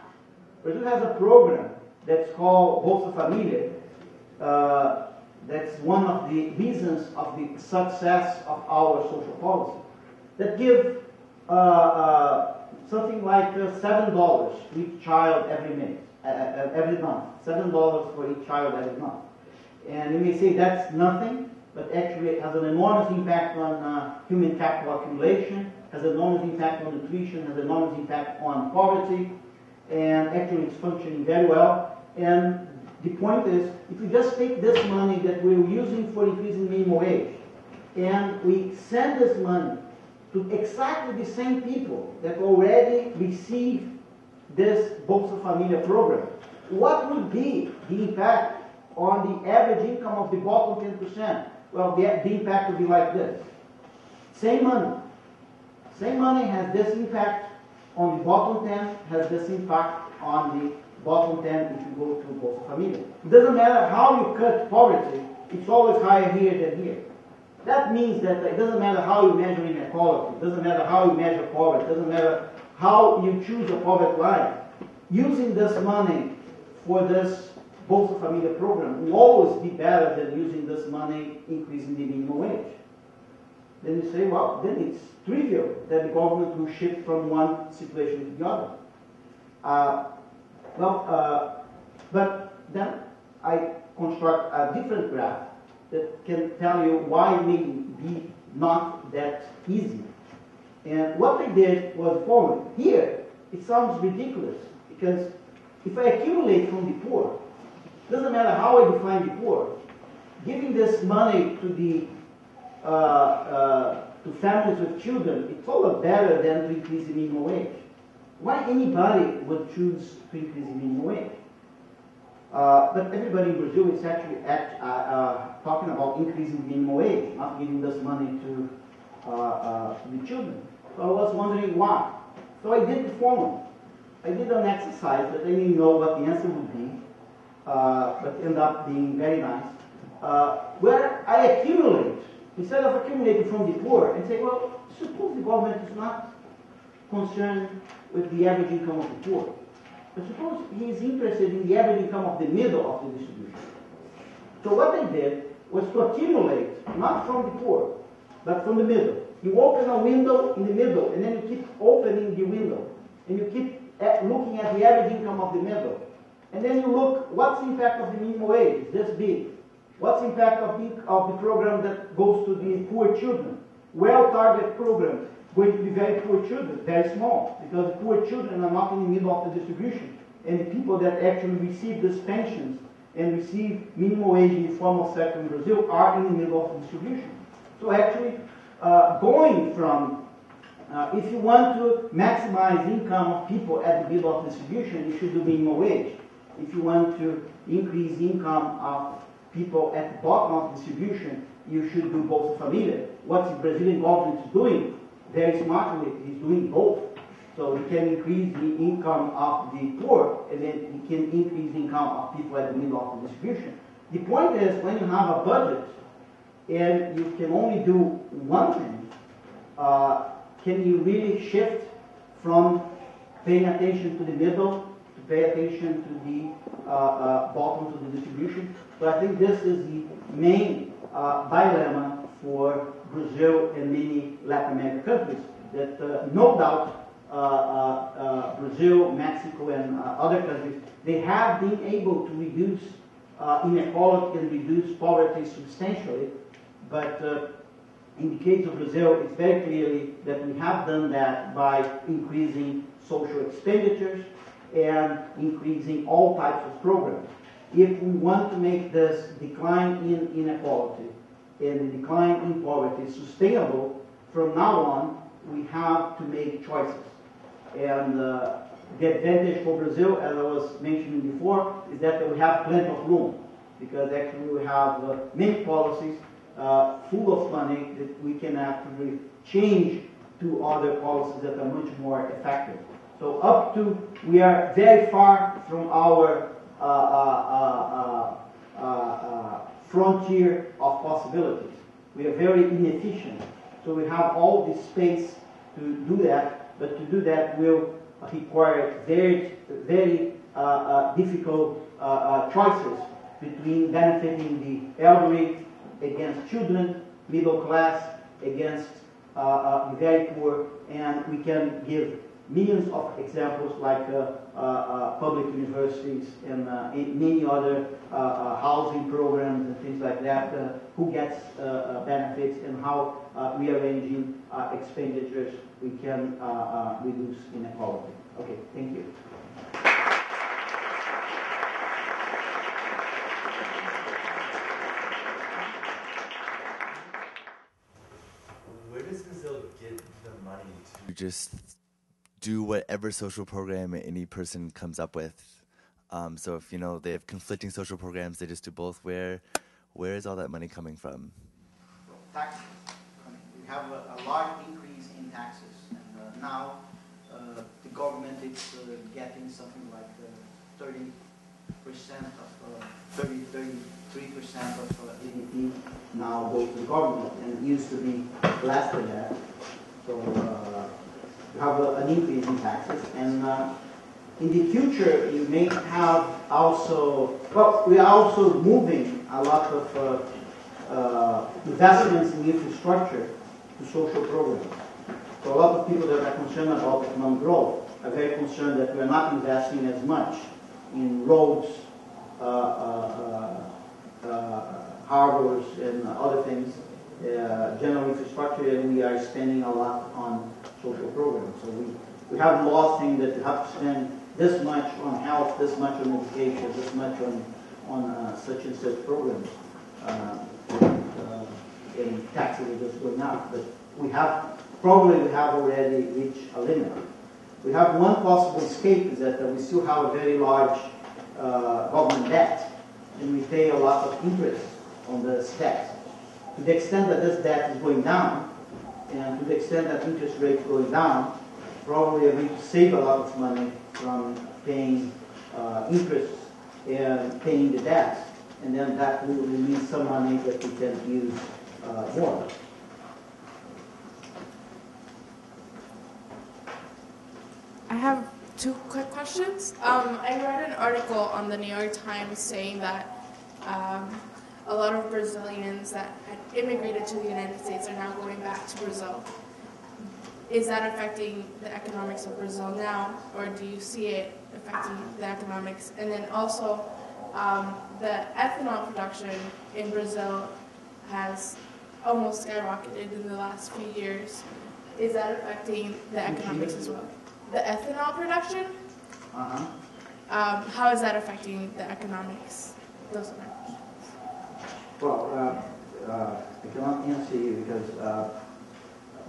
[SPEAKER 2] Brazil has a program that's called Bolsa Família. That's one of the reasons of the success of our social policy. That give something like $7 to each child every month. $7 for each child every month. And you may say that's nothing, but actually it has an enormous impact on human capital accumulation, has an enormous impact on nutrition, has an enormous impact on poverty, and actually it's functioning very well. And the point is, if we just take this money that we're using for increasing minimum wage, and we send this money to exactly the same people that already receive this Bolsa Família program, what would be the impact on the average income of the bottom 10%? Well, the impact would be like this. Same money. Same money has this impact on the bottom 10, has this impact on the bottom 10 if you go to Bolsa Familia. It doesn't matter how you cut poverty, it's always higher here than here. That means that it doesn't matter how you measure inequality, it doesn't matter how you measure poverty, it doesn't matter how you choose a poverty line. Using this money for this Bolsa Familia program will always be better than using this money increasing the minimum wage. Then you say, well, then it's trivial that the government will shift from one situation to the other. But then I construct a different graph that can tell you why it may be not that easy. And what they did was the following. Here, it sounds ridiculous, because if I accumulate from the poor, it doesn't matter how I define the poor, giving this money to the to families with children, it's all better than to increase the minimum wage. Why anybody would choose to increase the minimum wage? But everybody in Brazil is actually talking about increasing the minimum wage, not giving this money to the children. So I was wondering why. So I did the following. I did an exercise that I didn't know what the answer would be, but ended up being very nice, where I accumulate, instead of accumulating from the poor, and say, well, suppose the government is not concerned with the average income of the poor. But suppose he is interested in the average income of the middle of the distribution. So what they did was to accumulate, not from the poor, but from the middle. You open a window in the middle, and then you keep opening the window, and you keep looking at the average income of the middle. And then you look, what's the impact of the minimum wage? This big. What's the impact of the program that goes to the poor children? Well-targeted program, going to be very poor children, very small, because the poor children are not in the middle of the distribution. And the people that actually receive these pensions and receive minimum wage in the formal sector in Brazil are in the middle of the distribution. So actually, going from, if you want to maximize income of people at the middle of distribution, you should do minimum wage. If you want to increase income of people at the bottom of distribution, you should do Bolsa Familia. What the Brazilian government is doing, very smartly, is doing both. So you can increase the income of the poor, and then you can increase the income of people at the middle of the distribution. The point is, when you have a budget, and you can only do one thing, can you really shift from paying attention to the middle to pay attention to the bottom of the distribution? So I think this is the main dilemma for Brazil and many Latin American countries, that no doubt Brazil, Mexico, and other countries, they have been able to reduce inequality and reduce poverty substantially. But in the case of Brazil, it's very clearly that we have done that by increasing social expenditures and increasing all types of programs. If we want to make this decline in inequality and the decline in poverty sustainable, from now on, we have to make choices. And the advantage for Brazil, as I was mentioning before, is that we have plenty of room, because actually we have many policies full of money that we can actually change to other policies that are much more effective. So up to, we are very far from our frontier of possibilities. We are very inefficient. So we have all this space to do that, but to do that will require very, very difficult choices between benefiting the elderly against children, middle class against the very poor, and we can give millions of examples like public universities and many other housing programs and things like that, who gets benefits, and how rearranging expenditures we can reduce inequality. Okay, thank you.
[SPEAKER 3] Where does Brazil get the money to just do whatever social program any person comes up with? So if, they have conflicting social programs, they just do both. Where is all that money coming from?
[SPEAKER 2] Taxes. We have a large increase in taxes, and now the government is getting something like 30% of 33% of GDP now goes to the government, and it used to be less than that. So you have an increase in taxes, and in the future you may have also, well, we are also moving a lot of investments in infrastructure to social programs. So a lot of people that are concerned about economic growth are very concerned that we are not investing as much in roads, harbors, and other things, general infrastructure, and we are spending a lot on social programs. So we have laws saying that you have to spend this much on health, this much on education, this much on such and such programs. And taxes are just going up. But we have already reached a limit. We have one possible escape is that we still have a very large government debt, and we pay a lot of interest on this debt. To the extent that this debt is going down, and to the extent that interest rates going down, probably are going to save a lot of money from paying interest and paying the debt, and then that will release some money that we can use more.
[SPEAKER 4] I have two quick questions. I read an article on the New York Times saying that a lot of Brazilians that had immigrated to the United States are now going back to Brazil. Is that affecting the economics of Brazil now, or do you see it affecting the economics? And then also, the ethanol production in Brazil has almost skyrocketed in the last few years. Is that affecting the economics as well? The ethanol production? How is that affecting the economics? Those are my questions.
[SPEAKER 2] Well, I cannot answer you because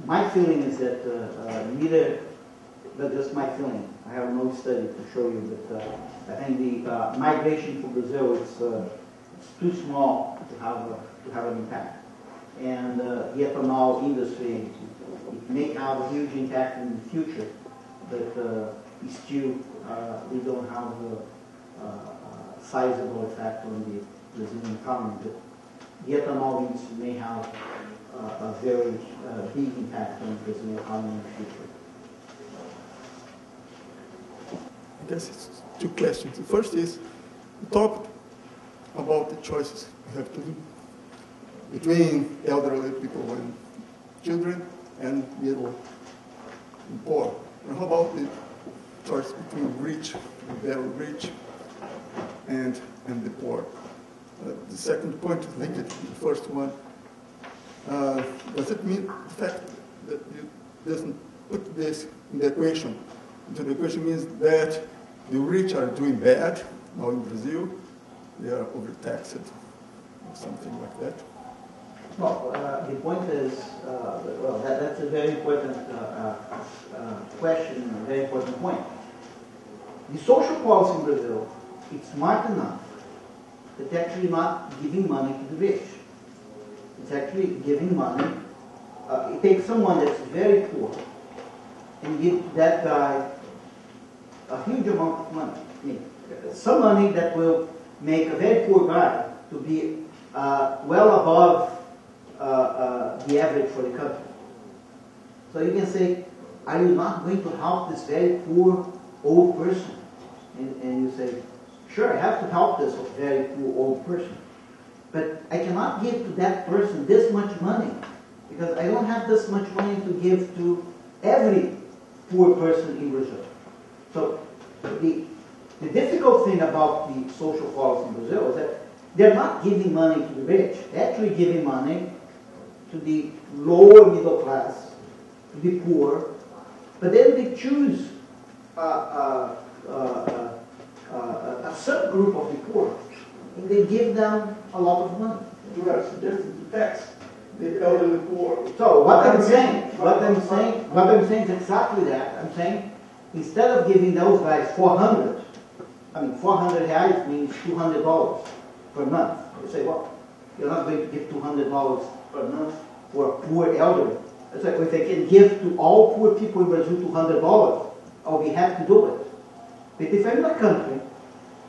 [SPEAKER 2] my feeling is that neither, but just my feeling. I have no study to show you, but I think the migration from Brazil it's too small to have an impact. And the ethanol industry, it may have a huge impact in the future, but still we don't have a sizable effect on the Brazilian economy. But the ethanol industry may have a very big impact on the Brazilian economy in the future.
[SPEAKER 5] I guess it's two questions. The first is, you talked about the choices you have to do between elderly people and children and middle and poor. And how about the choice between rich, very rich, and the poor? The second point, I think it's the first one. Does it mean the fact that you doesn't put this in the equation? So the equation means that the rich are doing bad now in Brazil, they are overtaxed, or something like that.
[SPEAKER 2] Well, the point is, well, that's a very important question, a very important point. The social policy in Brazil, it's smart enough. It's actually not giving money to the rich. It's actually giving money. It takes someone that's very poor and give that guy a huge amount of money. I mean, some money that will make a very poor guy to be well above the average for the country. So you can say, are you not going to help this very poor old person? And you say, sure, I have to help this very poor old person. But I cannot give to that person this much money because I don't have this much money to give to every poor person in Brazil. So the difficult thing about the social policy in Brazil is that they're not giving money to the rich. They're actually giving money to the lower middle class, to the poor, but then they choose a subgroup of the poor, and they give them a lot of money.
[SPEAKER 5] You are suggesting to tax the elderly poor.
[SPEAKER 2] So what I'm saying is exactly that. I'm saying instead of giving those guys 400 reais means $200 per month. You say, well, you're not going to give $200 per month for a poor elderly. It's like, if I can give to all poor people in Brazil $200, I'll be happy to do it. But if I'm in a country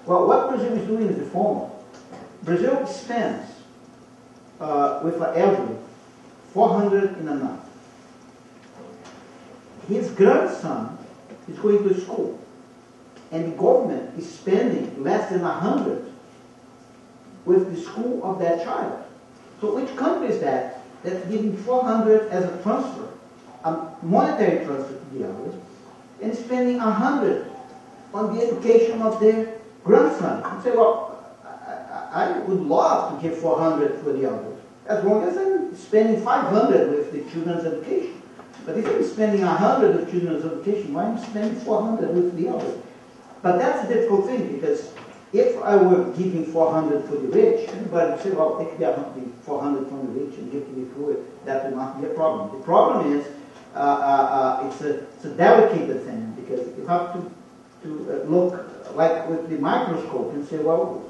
[SPEAKER 2] Well, what Brazil is doing is the following. Brazil spends with an elderly 400 in a month. His grandson is going to school, and the government is spending less than 100 with the school of that child. So which country is that that's giving 400 as a transfer, a monetary transfer to the elders, and spending 100 on the education of their grandson? You say, well, I would love to give 400 for the elders, as long as I'm spending 500 with the children's education. But if I'm spending 100 with children's education, why am I spending 400 with the elders? But that's a difficult thing, because if I were giving 400 for the rich, everybody would say, well, take the 400 from the rich and give to the poor. That would not be a problem. The problem is, it's a delicate thing, because you have to look like with the microscope and say, well,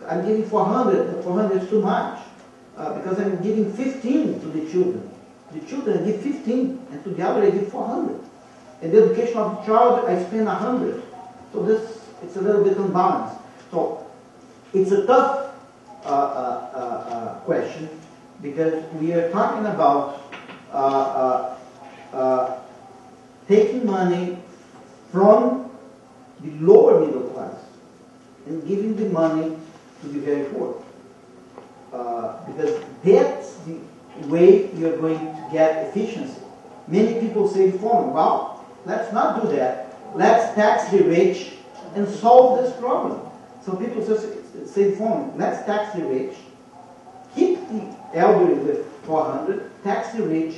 [SPEAKER 2] I'm giving 400, but 400 is too much, because I'm giving 15 to the children. The children give 15, and to the other I give 400. And the education of the child, I spend 100. So it's a little bit unbalanced. So it's a tough question, because we are talking about taking money from the lower middle class and giving the money to the very poor. Because that's the way you're going to get efficiency. Many people say the following, well, let's not do that. Let's tax the rich and solve this problem. So people say the following, let's tax the rich, keep the elderly with 400, tax the rich,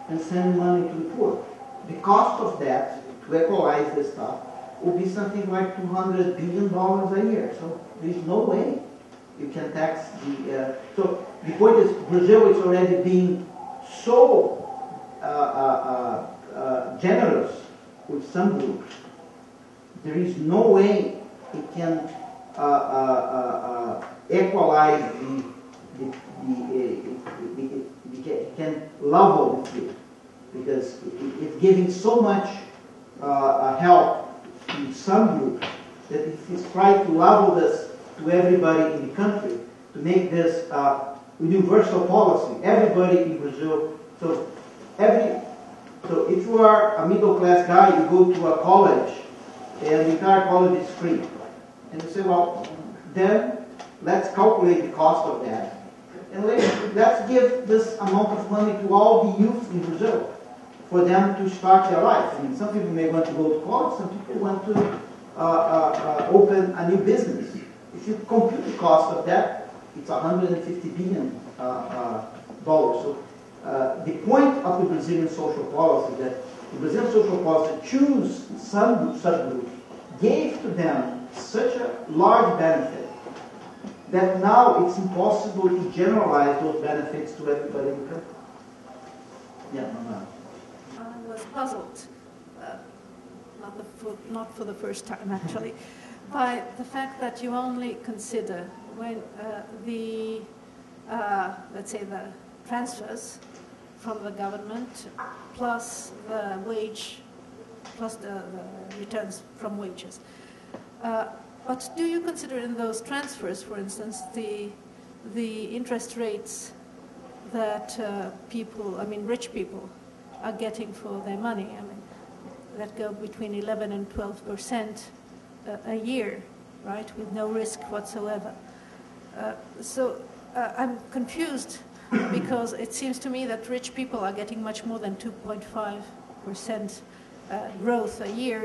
[SPEAKER 2] and send money to the poor. The cost of that, to equalize this stuff, will be something like $200 billion a year. So there's no way you can tax the... so the point is, Brazil is already being so generous with some groups. There is no way it can equalize it can level the field, because it's giving so much help to some groups that if it's trying to level this to everybody in the country, to make this universal policy, everybody in Brazil. So if you are a middle class guy, you go to a college, and the entire college is free. And you say, well, then let's calculate the cost of that. And let's give this amount of money to all the youth in Brazil for them to start their life. I mean, some people may want to go to college, some people want to open a new business. If you compute the cost of that, it's $150 billion. So the point of the Brazilian social policy is that the Brazilian social policy choose some subgroups, gave to them such a large benefit that now it's impossible to generalize those benefits to everybody in the country. Yeah, no.
[SPEAKER 6] I was puzzled, not for the first time actually, by the fact that you only consider when let's say the transfers from the government plus the wage, plus the returns from wages. But do you consider in those transfers, for instance, the interest rates that rich people are getting for their money? I mean, that go between 11 and 12% a year, right, with no risk whatsoever. So I'm confused, because it seems to me that rich people are getting much more than 2.5% growth a year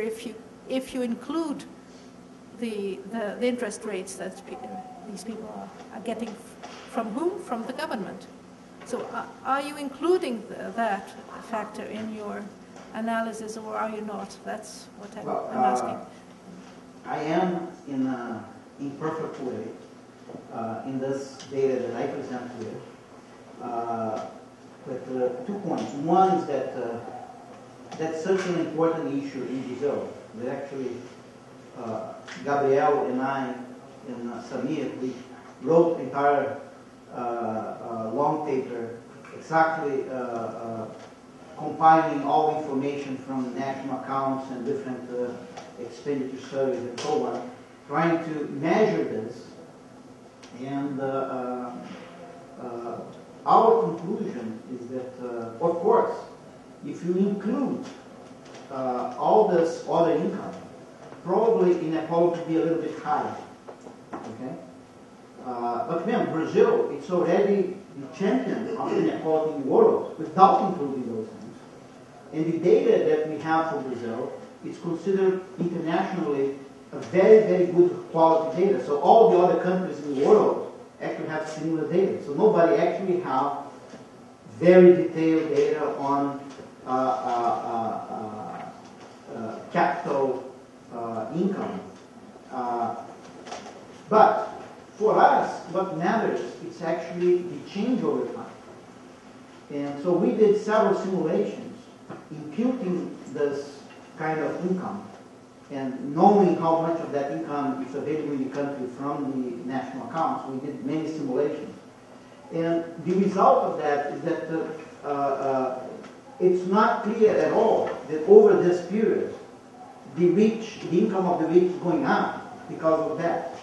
[SPEAKER 6] if you include the interest rates that these people are getting. From whom? From the government. So are you including that factor in your analysis, or are you not? That's what I'm asking.
[SPEAKER 2] I am in an imperfect way in this data that I present here. But 2 points. One is that that's such an important issue in Brazil that actually Gabriel and I and Samir, we wrote the entire long paper exactly compiling all information from national accounts and different expenditure surveys and so on. trying to measure this, and our conclusion is that, of course, if you include all this other income, probably inequality will be a little bit higher. Okay? But remember, Brazil, it's already the champion of inequality in the world without including those things. And the data that we have for Brazil is considered internationally a very, very good quality data. So all the other countries in the world actually have similar data. So nobody actually have very detailed data on capital income. But for us, what matters is actually the change over time. And so we did several simulations imputing this kind of income and knowing how much of that income is available in the country from the national accounts. We did many simulations. And the result of that is that it's not clear at all that over this period, the income of the rich is going up because of that.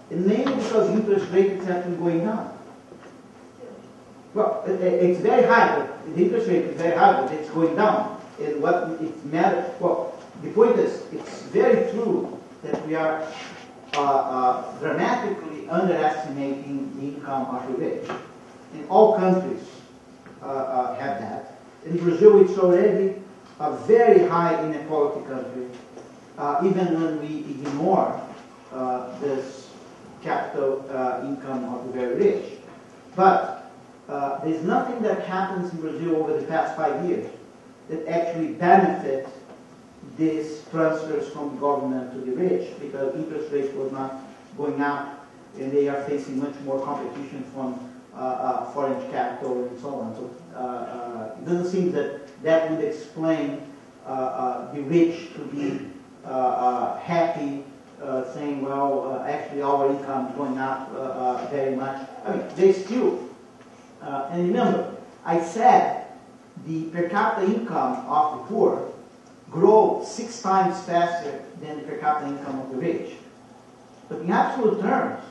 [SPEAKER 2] And mainly because interest rates have been going down. Well, it's very high, but the interest rate is very high, but it's going down. And what it matters, well, the point is, it's very true that we are dramatically underestimating the income of the rich. In all countries have that. In Brazil, it's already a very high inequality country, even when we ignore this capital income of the very rich. But there's nothing that happens in Brazil over the past 5 years that actually benefits these transfers from government to the rich, because interest rates was not going up and they are facing much more competition from foreign capital and so on. So it doesn't seem that that would explain the rich to be happy saying, well, actually our income is going up very much. I mean, they still, and remember, I said the per capita income of the poor grow 6 times faster than the per capita income of the rich. But in absolute terms,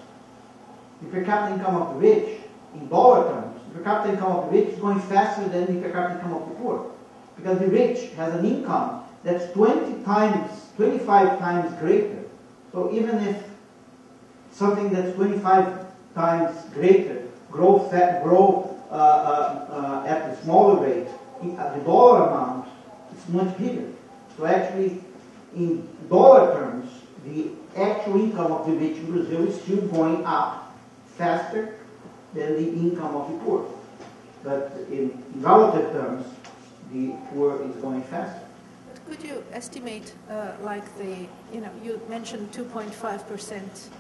[SPEAKER 2] the per capita income of the rich, in dollar terms, the per capita income of the rich is going faster than the per capita income of the poor. Because the rich has an income that's 25 times greater. So even if something that's 25 times greater grow at a smaller rate, the dollar amount is much bigger. So actually, in dollar terms, the actual income of the rich in Brazil is still going up faster than the income of the poor. But in relative terms, the poor is going faster.
[SPEAKER 6] But could you estimate, like you mentioned 2.5%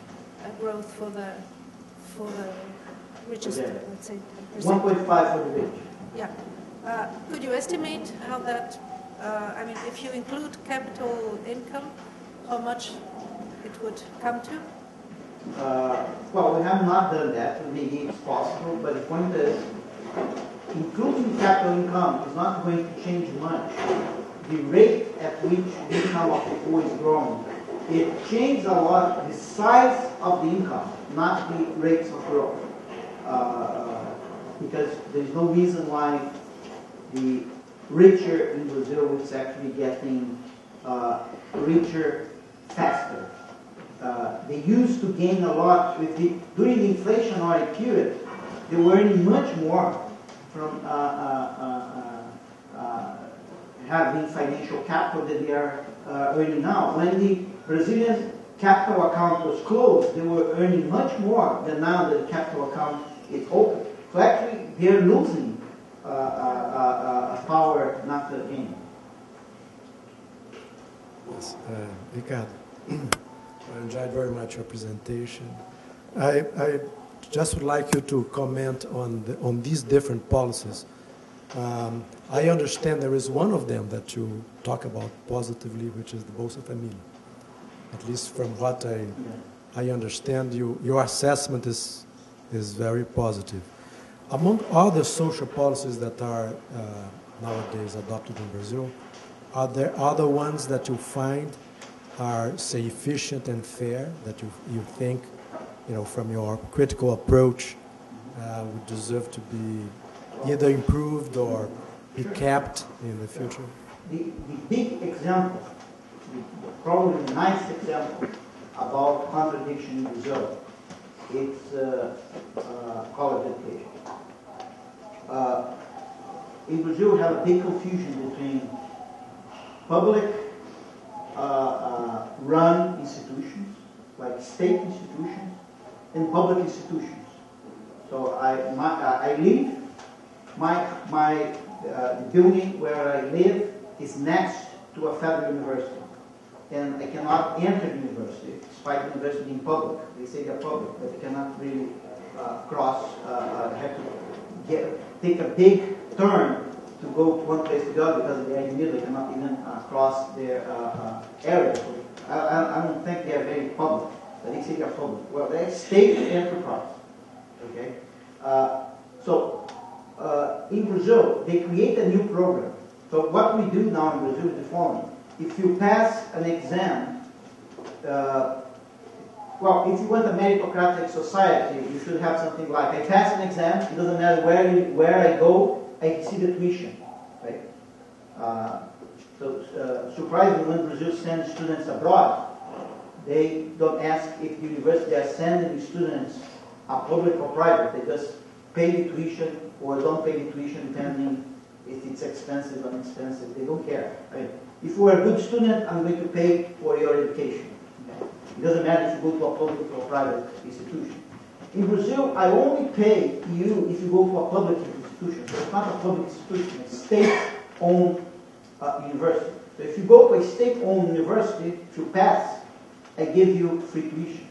[SPEAKER 6] growth for the richest, let's say,
[SPEAKER 2] 1.5 for the rich.
[SPEAKER 6] Yeah. Could you estimate how that? I mean, if you include capital income, how much it would come to?
[SPEAKER 2] Well, we have not done that. Maybe it's possible, but the point is, including capital income is not going to change much. The rate at which the income of the poor is growing, it changes a lot the size of the income, not the rates of growth. Because there's no reason why the richer in Brazil is actually getting richer faster. They used to gain a lot during the inflationary period. They were earning much more from having financial capital than they are earning now. When the Brazilian capital account was closed, they were earning much more than now that the capital account is open. So actually, they're losing power, not to gain.
[SPEAKER 7] Yes, Ricardo, I enjoyed very much your presentation. I just would like you to comment on these different policies. I understand there is one of them that you talk about positively, which is the Bolsa Família. At least from what I understand, your assessment is very positive. Among other social policies that are nowadays adopted in Brazil, are there other ones that you find are, say, efficient and fair, that you think, from your critical approach, would deserve to be either improved or be kept in the future?
[SPEAKER 2] The big example, probably the nice example about contradiction in Brazil, it's college education. In Brazil, we have a big confusion between public run institutions, like state institutions, and public institutions. So I live, the building where I live is next to a federal university. And I cannot enter the university, despite the university being public. They say they're public, but they cannot really have to take a big turn to go to one place to the other, because of the engineer, they cannot even cross their area. So I don't think they're very public, but they say they're public. Well, they're state enterprise. Okay? In Brazil, they create a new program. So what we do now in Brazil is the following. If you pass an exam, well, if you want a meritocratic society, you should have something like, I pass an exam, it doesn't matter where I go, I see the tuition. Right? Surprisingly, when Brazil sends students abroad, they don't ask if the university are sending the students are public or private. They just pay the tuition or don't pay the tuition, depending if it's expensive or inexpensive. They don't care. Right? If you are a good student, I'm going to pay for your education. Okay? It doesn't matter if you go to a public or private institution. In Brazil, I only pay you if you go to a public institution. So it's not a public institution, it's a state-owned university. So if you go to a state-owned university, if you pass, I give you free tuition.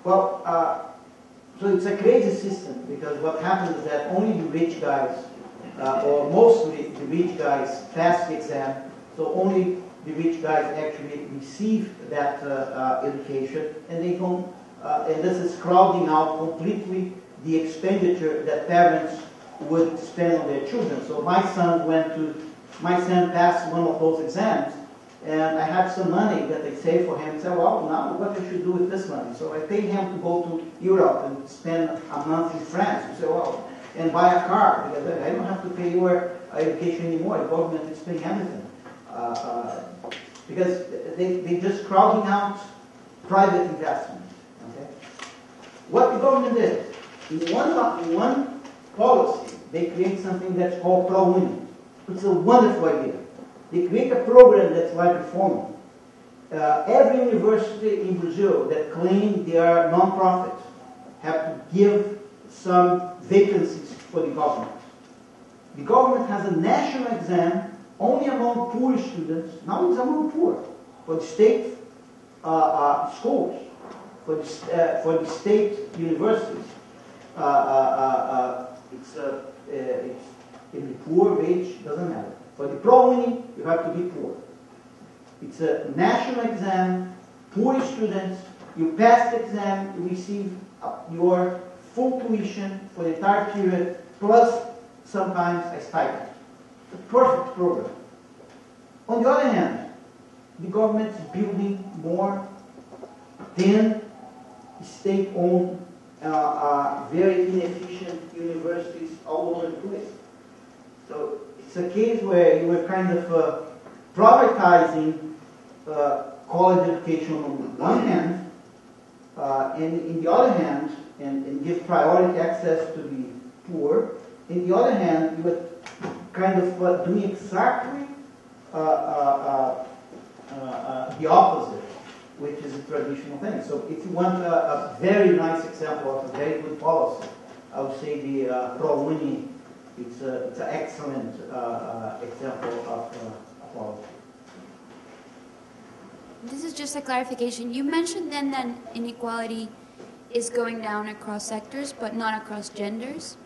[SPEAKER 2] Well, so it's a crazy system, because what happens is that only the rich guys, or mostly the rich guys, pass the exam. So only the rich guys actually receive that education, and they don't. And this is crowding out completely the expenditure that parents would spend on their children. So my son passed one of those exams, and I had some money that I saved for him. And said, well, now what I should do with this money? So I paid him to go to Europe and spend a month in France. You say, well, and buy a car, because I don't have to pay your education anymore. The government is paying everything. Because they're just crowding out private investment. Okay? What the government did, in one policy, they create something that's called ProUni. It's a wonderful idea. They create a program that's like reforming. Every university in Brazil that claim they are non-profit have to give some vacancies for the government. The government has a national exam only among poor students. Now it's among poor. For the state schools, for the state universities, it's can be poor, rich, doesn't matter. For the ProUni, you have to be poor. It's a national exam, poor students, you pass the exam, you receive your full tuition for the entire period, plus sometimes a stipend. It's a perfect program. On the other hand, the government is building more than state-owned, very inefficient universities all over the place. So it's a case where you were kind of privatizing college education on one hand, and in the other hand, and give priority access to the poor. In the other hand, you were kind of doing exactly the opposite, which is a traditional thing. So if you want a very nice example of a very good policy, I would say the ProUni, it's an excellent example of policy.
[SPEAKER 8] This is just a clarification. You mentioned then that inequality is going down across sectors, but not across genders?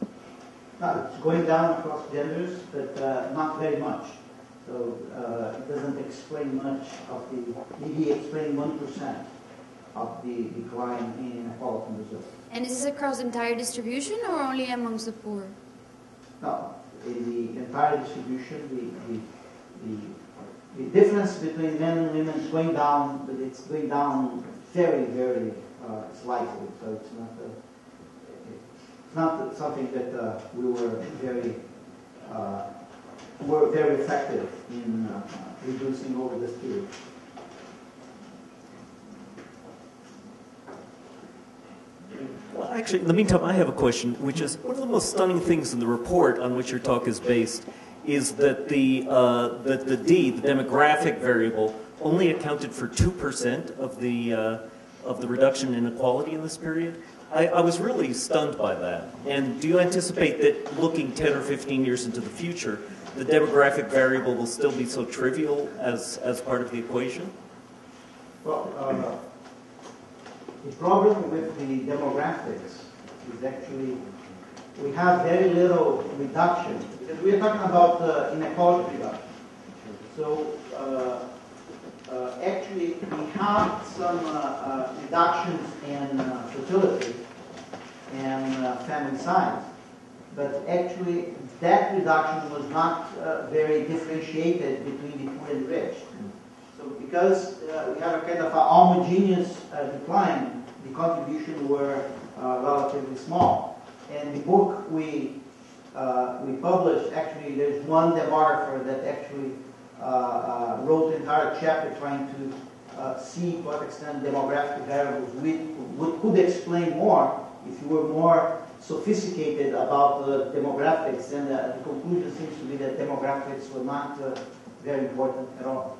[SPEAKER 2] No, it's going down across genders, but not very much. So it doesn't explain much of maybe explain 1% of the decline in inequality in Brazil.
[SPEAKER 8] And is this across entire distribution or only amongst the poor?
[SPEAKER 2] No, in the entire distribution, the difference between men and women is going down, but it's going down very, very slightly. So it's not something that we were very effective in reducing over this period.
[SPEAKER 1] Well, actually, in the meantime, I have a question, which is one of the most stunning things in the report on which your talk is based is that the demographic variable, only accounted for 2% of the reduction in inequality in this period. I was really stunned by that. And do you anticipate that looking 10 or 15 years into the future, the demographic variable will still be so trivial as part of the equation?
[SPEAKER 2] Well, the problem with the demographics is actually we have very little reduction, because we are talking about inequality reduction. So actually we have some reductions in fertility and family size, but actually that reduction was not very differentiated between the poor and the rich. So because we have a kind of a homogeneous decline, the contributions were relatively small. And the book we published, actually there's one demographer that actually wrote an entire chapter trying to see to what extent demographic variables could explain more if you were more sophisticated about demographics, and the conclusion seems to be that demographics were not very important at all.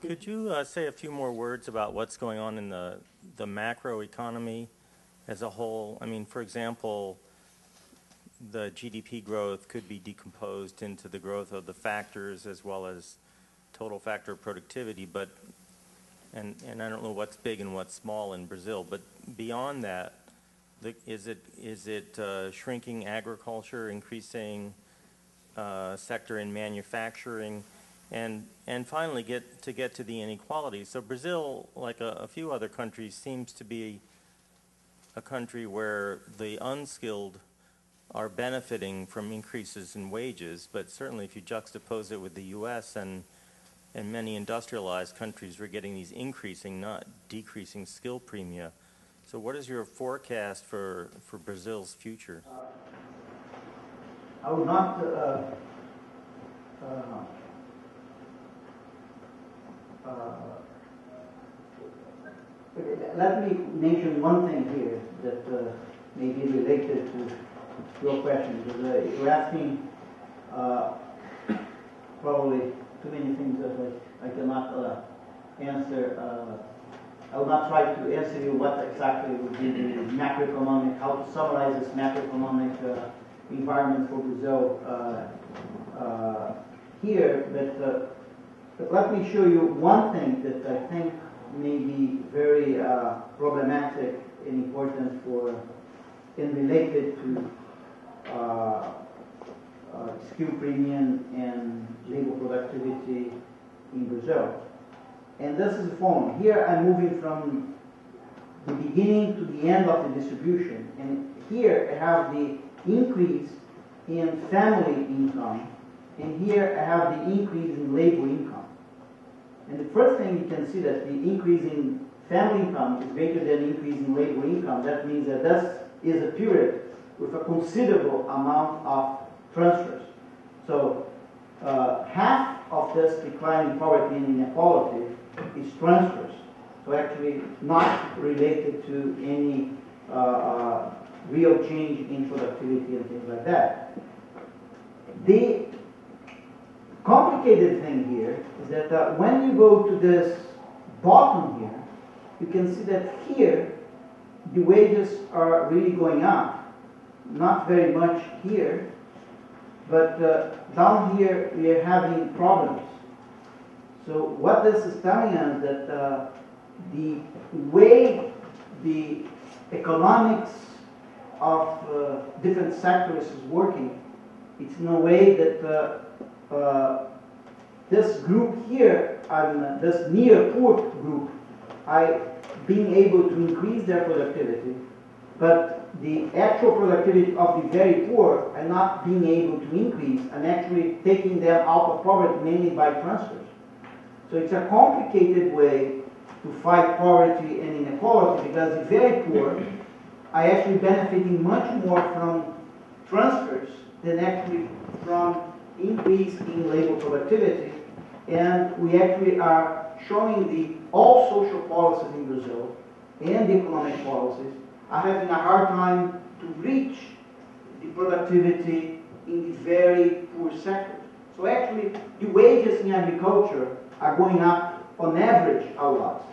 [SPEAKER 9] Could you say a few more words about what's going on in the macro economy as a whole? I mean, for example, the GDP growth could be decomposed into the growth of the factors as well as total factor of productivity, but and I don't know what's big and what's small in Brazil, but beyond that, is it shrinking agriculture, increasing sector in manufacturing, and finally get to the inequality? So Brazil, like a few other countries, seems to be a country where the unskilled are benefiting from increases in wages, but certainly if you juxtapose it with the U.S. and many industrialized countries, we're getting these increasing, not decreasing skill premia. So what is your forecast for Brazil's future?
[SPEAKER 2] I would not let me mention one thing here that may be related to your question, because you're asking probably too many things that I cannot answer. I will not try to answer you what exactly would be the macroeconomic, how to summarize this macroeconomic environment for Brazil here, but let me show you one thing that I think may be very problematic and important and related to skill premium and labor productivity in Brazil. And this is the following. Here I'm moving from the beginning to the end of the distribution. And here I have the increase in family income. And here I have the increase in labor income. And the first thing you can see that the increase in family income is greater than the increase in labor income. That means that this is a period with a considerable amount of transfers. So half of this decline in poverty and inequality is transfers. So actually not related to any real change in productivity and things like that. The complicated thing here is that when you go to this bottom here, you can see that here the wages are really going up. Not very much here, but down here we are having problems. So what this is telling us that the way the economics of different sectors is working, it's in a way that this group here, this near poor group, being able to increase their productivity, but the actual productivity of the very poor are not being able to increase and actually taking them out of poverty mainly by transfers. So it's a complicated way to fight poverty and inequality because the very poor are actually benefiting much more from transfers than actually from increase in labor productivity. And we actually are showing all social policies in Brazil and the economic policies are having a hard time to reach the productivity in the very poor sectors. So actually, the wages in agriculture are going up on average a lot.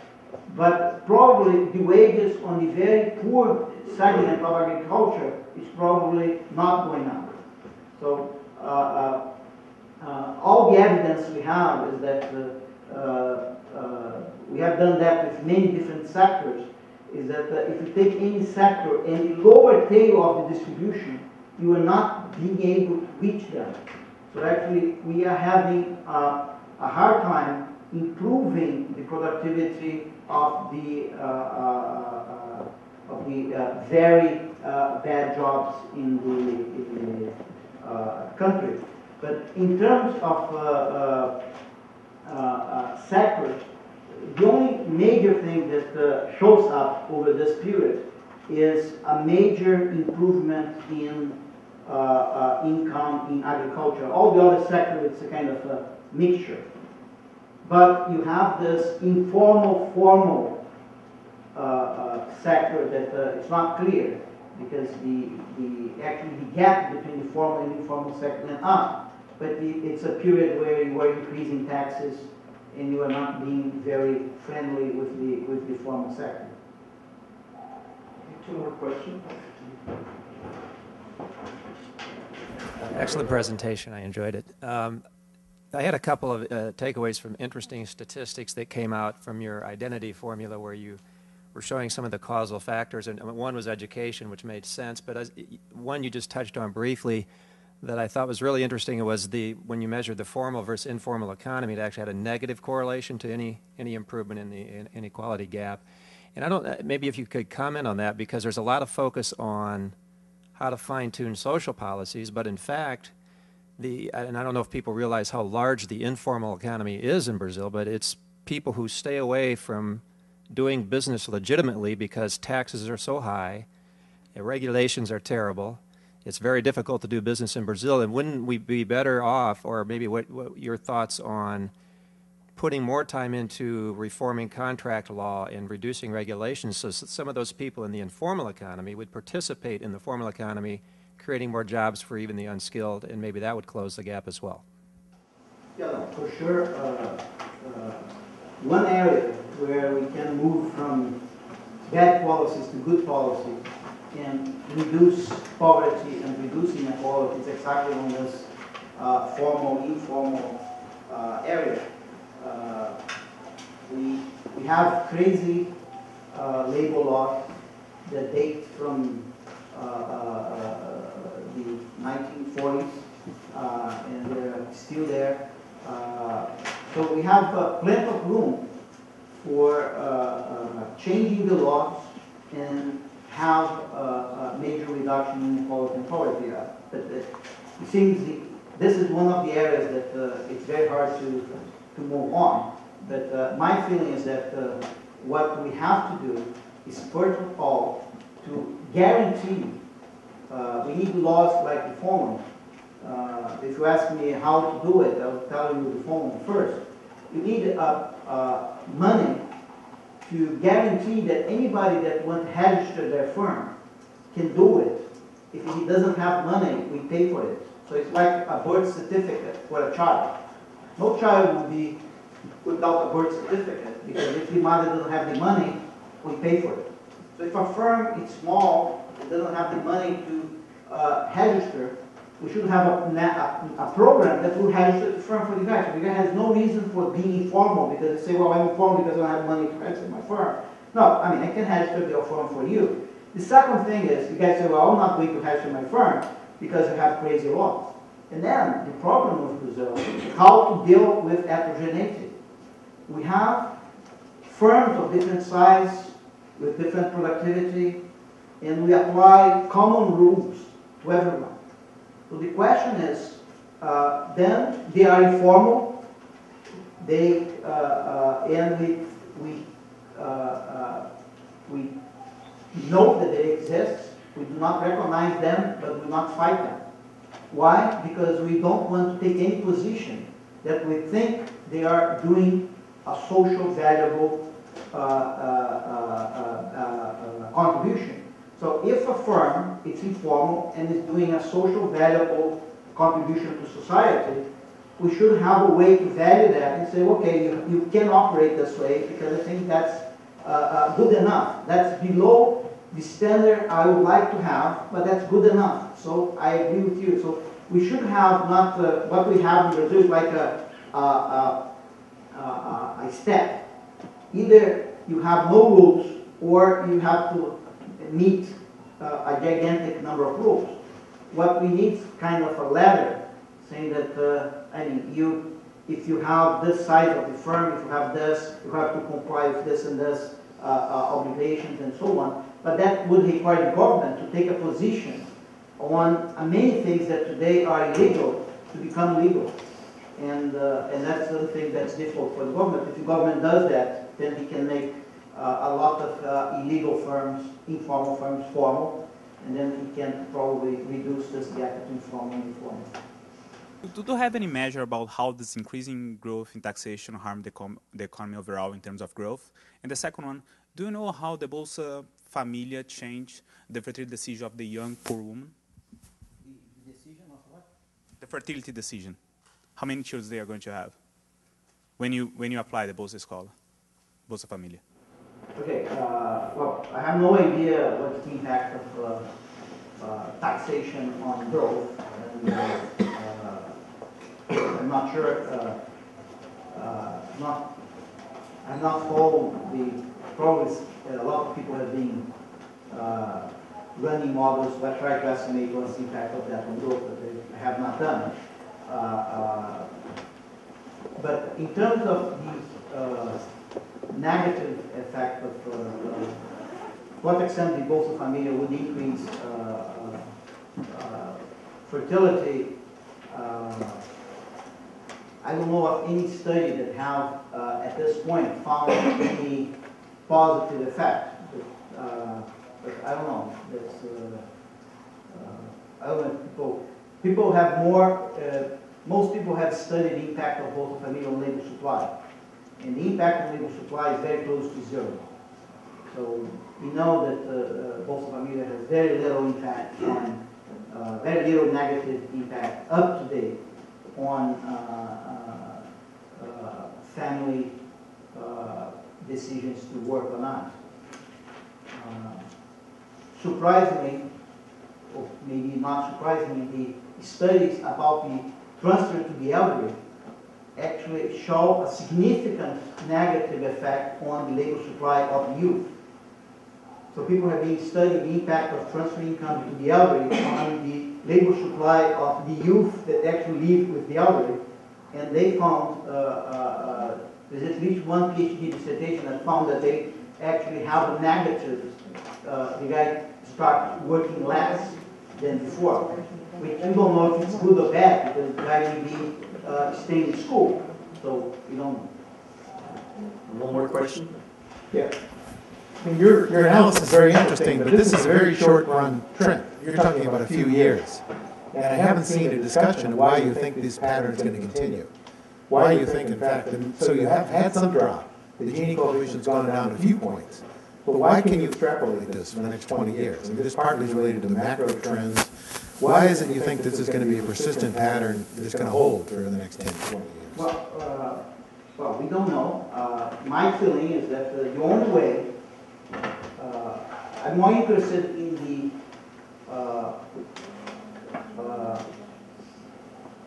[SPEAKER 2] But probably the wages on the very poor segment of agriculture is probably not going up. So all the evidence we have is that we have done that with many different sectors, is that if you take any sector and the lower tail of the distribution, you are not being able to reach them. So actually, we are having a hard time improving the productivity of the very bad jobs in the country. But in terms of sectors, the only major thing that shows up over this period is a major improvement in income in agriculture. All the other sectors, it's a kind of a mixture. But you have this informal, formal sector that it's not clear because actually the gap between the formal and informal sector went up. But it's a period where you are increasing taxes and you are not being very friendly with the formal sector.
[SPEAKER 1] Two more questions.
[SPEAKER 10] Excellent presentation. I enjoyed it. I had a couple of takeaways from interesting statistics that came out from your identity formula where you were showing some of the causal factors, and one was education, which made sense, but one you just touched on briefly that I thought was really interesting was when you measured the formal versus informal economy, it actually had a negative correlation to any improvement in the inequality gap. And maybe if you could comment on that, because there's a lot of focus on how to fine-tune social policies, but in fact, and I don't know if people realize how large the informal economy is in Brazil, but it's people who stay away from doing business legitimately because taxes are so high, the regulations are terrible, it's very difficult to do business in Brazil, and wouldn't we be better off, or maybe what your thoughts on putting more time into reforming contract law and reducing regulations so some of those people in the informal economy would participate in the formal economy, creating more jobs for even the unskilled, and maybe that would close the gap as well.
[SPEAKER 2] Yeah, for sure. One area where we can move from bad policies to good policies and reduce poverty and reduce inequality is exactly on this formal, informal area. We have crazy labor laws that date from the 1940s, and they're still there. So we have plenty of room for changing the laws and have a major reduction in inequality and poverty. But it seems this is one of the areas that it's very hard to move on. But my feeling is that what we have to do is first of all to guarantee. We need laws like the following. If you ask me how to do it, I'll tell you the following first. You need money to guarantee that anybody that wants to register their firm can do it. If he doesn't have money, we pay for it. So it's like a birth certificate for a child. No child will be without a birth certificate because if the mother doesn't have the money, we pay for it. So if a firm is small, it doesn't have the money to register, we should have a program that will register the firm for the guy. So the guy has no reason for being informal because they say, well, I'm informal because I don't have money to register my firm. No, I mean, I can register the firm for you. The second thing is, you guys say, well, I'm not going to register my firm because you have crazy laws. And then the problem with Brazil is how to deal with heterogeneity. We have firms of different size, with different productivity, and we apply common rules to everyone. So the question is, then they are informal, they, and we know that they exist, we do not recognize them, but we do not fight them. Why? Because we don't want to take any position that we think they are doing a social valuable contribution. So if a firm is informal and is doing a social valuable contribution to society, we should have a way to value that and say, okay, you can operate this way because I think that's good enough. That's below the standard I would like to have, but that's good enough. So I agree with you. So we should have not what we have in Brazil is like a step. Either you have no rules or you have to meet a gigantic number of rules. What we need is kind of a ladder saying that if you have this size of the firm, if you have this, you have to comply with this and this obligations and so on. But that would require the government to take a position on many things that today are illegal to become legal. And that's the thing that's difficult for the government. If the government does that, then he can make a lot of illegal firms, informal firms, formal, and then he can probably reduce this gap between formal and informal.
[SPEAKER 11] Do you have any measure about how this increasing growth in taxation harm the economy overall in terms of growth? And the second one, do you know how the Bolsa Familia changed the fertility decision of the young poor woman?
[SPEAKER 2] The decision of what?
[SPEAKER 11] The fertility decision. How many children they are going to have when you apply the Bolsa Escola, Bolsa Familia?
[SPEAKER 2] Okay, well, I have no idea what's the impact of taxation on growth. And, I'm not sure. I'm not following the progress. A lot of people have been running models that try to estimate what's the impact of that on growth, but they have not done it. But in terms of the negative effect of what extent the Bolsa Familia would increase fertility, I don't know of any study that have at this point found any positive effect. But I don't know. That's, I don't know. People have more. Most people have studied the impact of Bolsa Familia on labor supply, and the impact on labor supply is very close to zero. So we know that Bolsa Familia has very little impact on, very little negative impact up to date on family decisions to work or not. Surprisingly, or maybe not surprisingly, the studies about the transfer to the elderly actually show a significant negative effect on the labor supply of youth. So people have been studying the impact of transferring income to the elderly on the labor supply of the youth that actually live with the elderly, and they found, there's at least one PhD dissertation that found that they actually have a negative, the guy starts working less than before, which you don't know if it's good or bad, because the guy may be staying in school, so you don't know.
[SPEAKER 12] One more question?
[SPEAKER 13] Yeah. I mean, your analysis is very interesting, but this is a very short-run trend. You're talking about a few years. And I haven't seen a discussion of why you think this pattern is going to continue. Why you think, in fact, so you have had some drop. The Gini coefficient's gone down a few points. But why can you extrapolate this for the next 20 years? I mean, this partly is related to the macro trends. Why is it you think this is going to be a persistent pattern that's going to hold for the next 10, 20 years?
[SPEAKER 2] Well, we don't know. My feeling is that the only way, I'm more interested in the,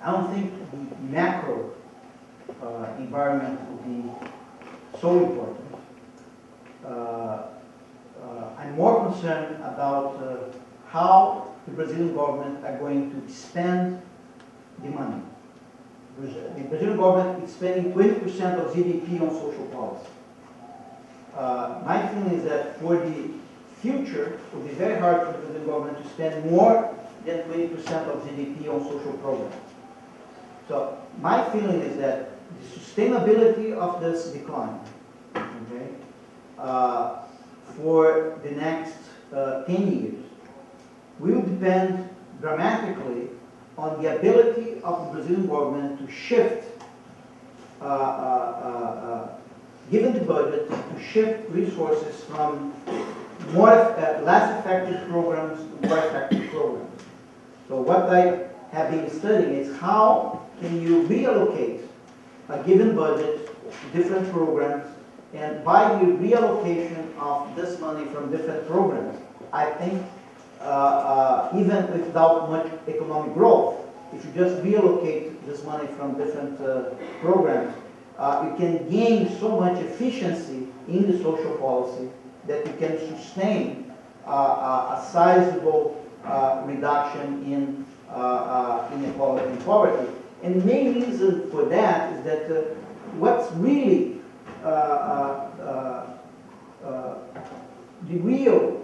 [SPEAKER 2] I don't think the macro environment will be so important. I'm more concerned about how the Brazilian government are going to spend the money. The Brazilian government is spending 20% of GDP on social policy. My feeling is that for the future, it will be very hard for the Brazilian government to spend more than 20% of GDP on social programs. So my feeling is that the sustainability of this decline, okay, for the next 10 years will depend dramatically on the ability of the Brazilian government to shift, given the budget, to shift resources from less effective programs to more effective programs. So what I have been studying is how can you reallocate a given budget to different programs, and by the reallocation of this money from different programs, I think even without much economic growth, if you just reallocate this money from different programs, you can gain so much efficiency in the social policy that you can sustain a sizable reduction in inequality and poverty. And the main reason for that is that what's really the real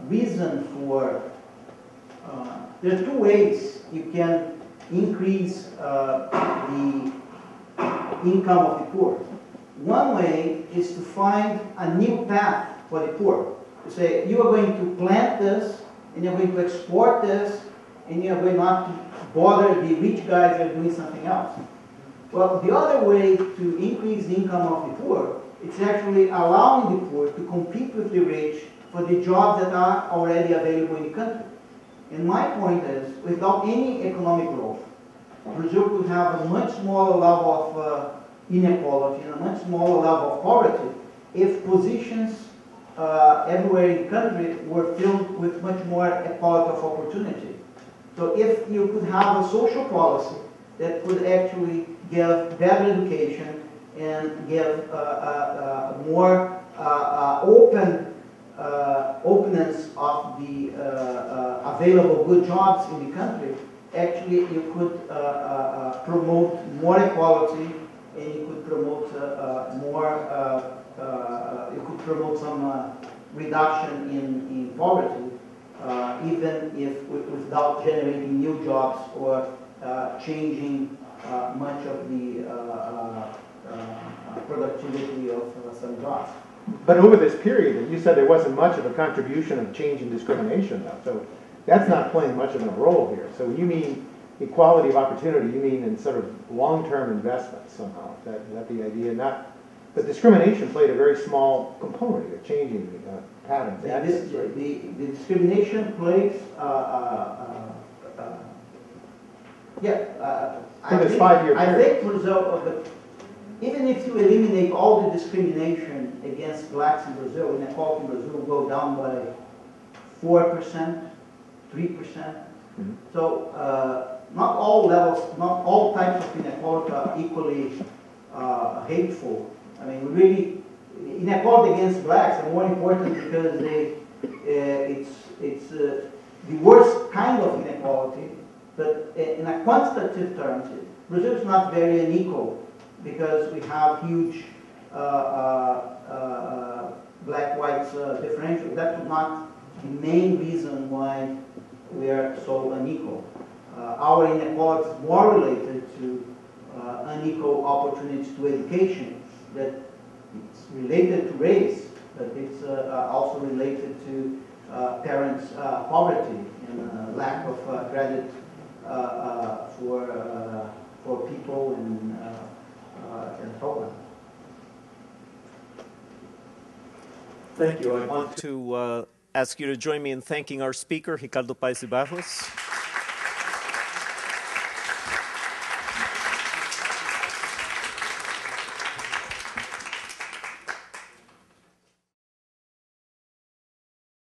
[SPEAKER 2] reason for, there are two ways you can increase the income of the poor. One way is to find a new path for the poor. To say, you are going to plant this, and you're going to export this, and you're going not to bother the rich guys that are doing something else. Well, the other way to increase the income of the poor, it's actually allowing the poor to compete with the rich for the jobs that are already available in the country. And my point is, without any economic growth, Brazil could have a much smaller level of inequality and a much smaller level of poverty if positions everywhere in the country were filled with much more equality of opportunity. So if you could have a social policy that could actually give better education and give more openness of the available good jobs in the country, actually you could promote more equality, and you could promote you could promote some reduction in poverty, even if without generating new jobs or changing much of the productivity of some jobs.
[SPEAKER 13] But over this period, you said there wasn't much of a contribution of change in discrimination, though. So that's not playing much of a role here. So when you mean equality of opportunity, you mean in sort of long-term investment somehow. Is that the idea? Not, but discrimination played a very small component of changing patterns.
[SPEAKER 2] The discrimination plays.
[SPEAKER 13] For this 5-year period.
[SPEAKER 2] I think, for example, even if you eliminate all the discrimination against blacks in Brazil, inequality in Brazil will go down by 4%, 3%. Mm-hmm. So not all levels, not all types of inequality are equally hateful. I mean, really, inequality against blacks are more important because it's the worst kind of inequality. But in a quantitative terms, Brazil is not very unequal because we have huge black-white differential. That's not the main reason why we are so unequal. Our inequality is more related to unequal opportunities to education. That it's related to race, but it's also related to parents' poverty and lack of credit for people and so on.
[SPEAKER 12] Thank you. I want to ask you to join me in thanking our speaker, Ricardo Paes de Barros.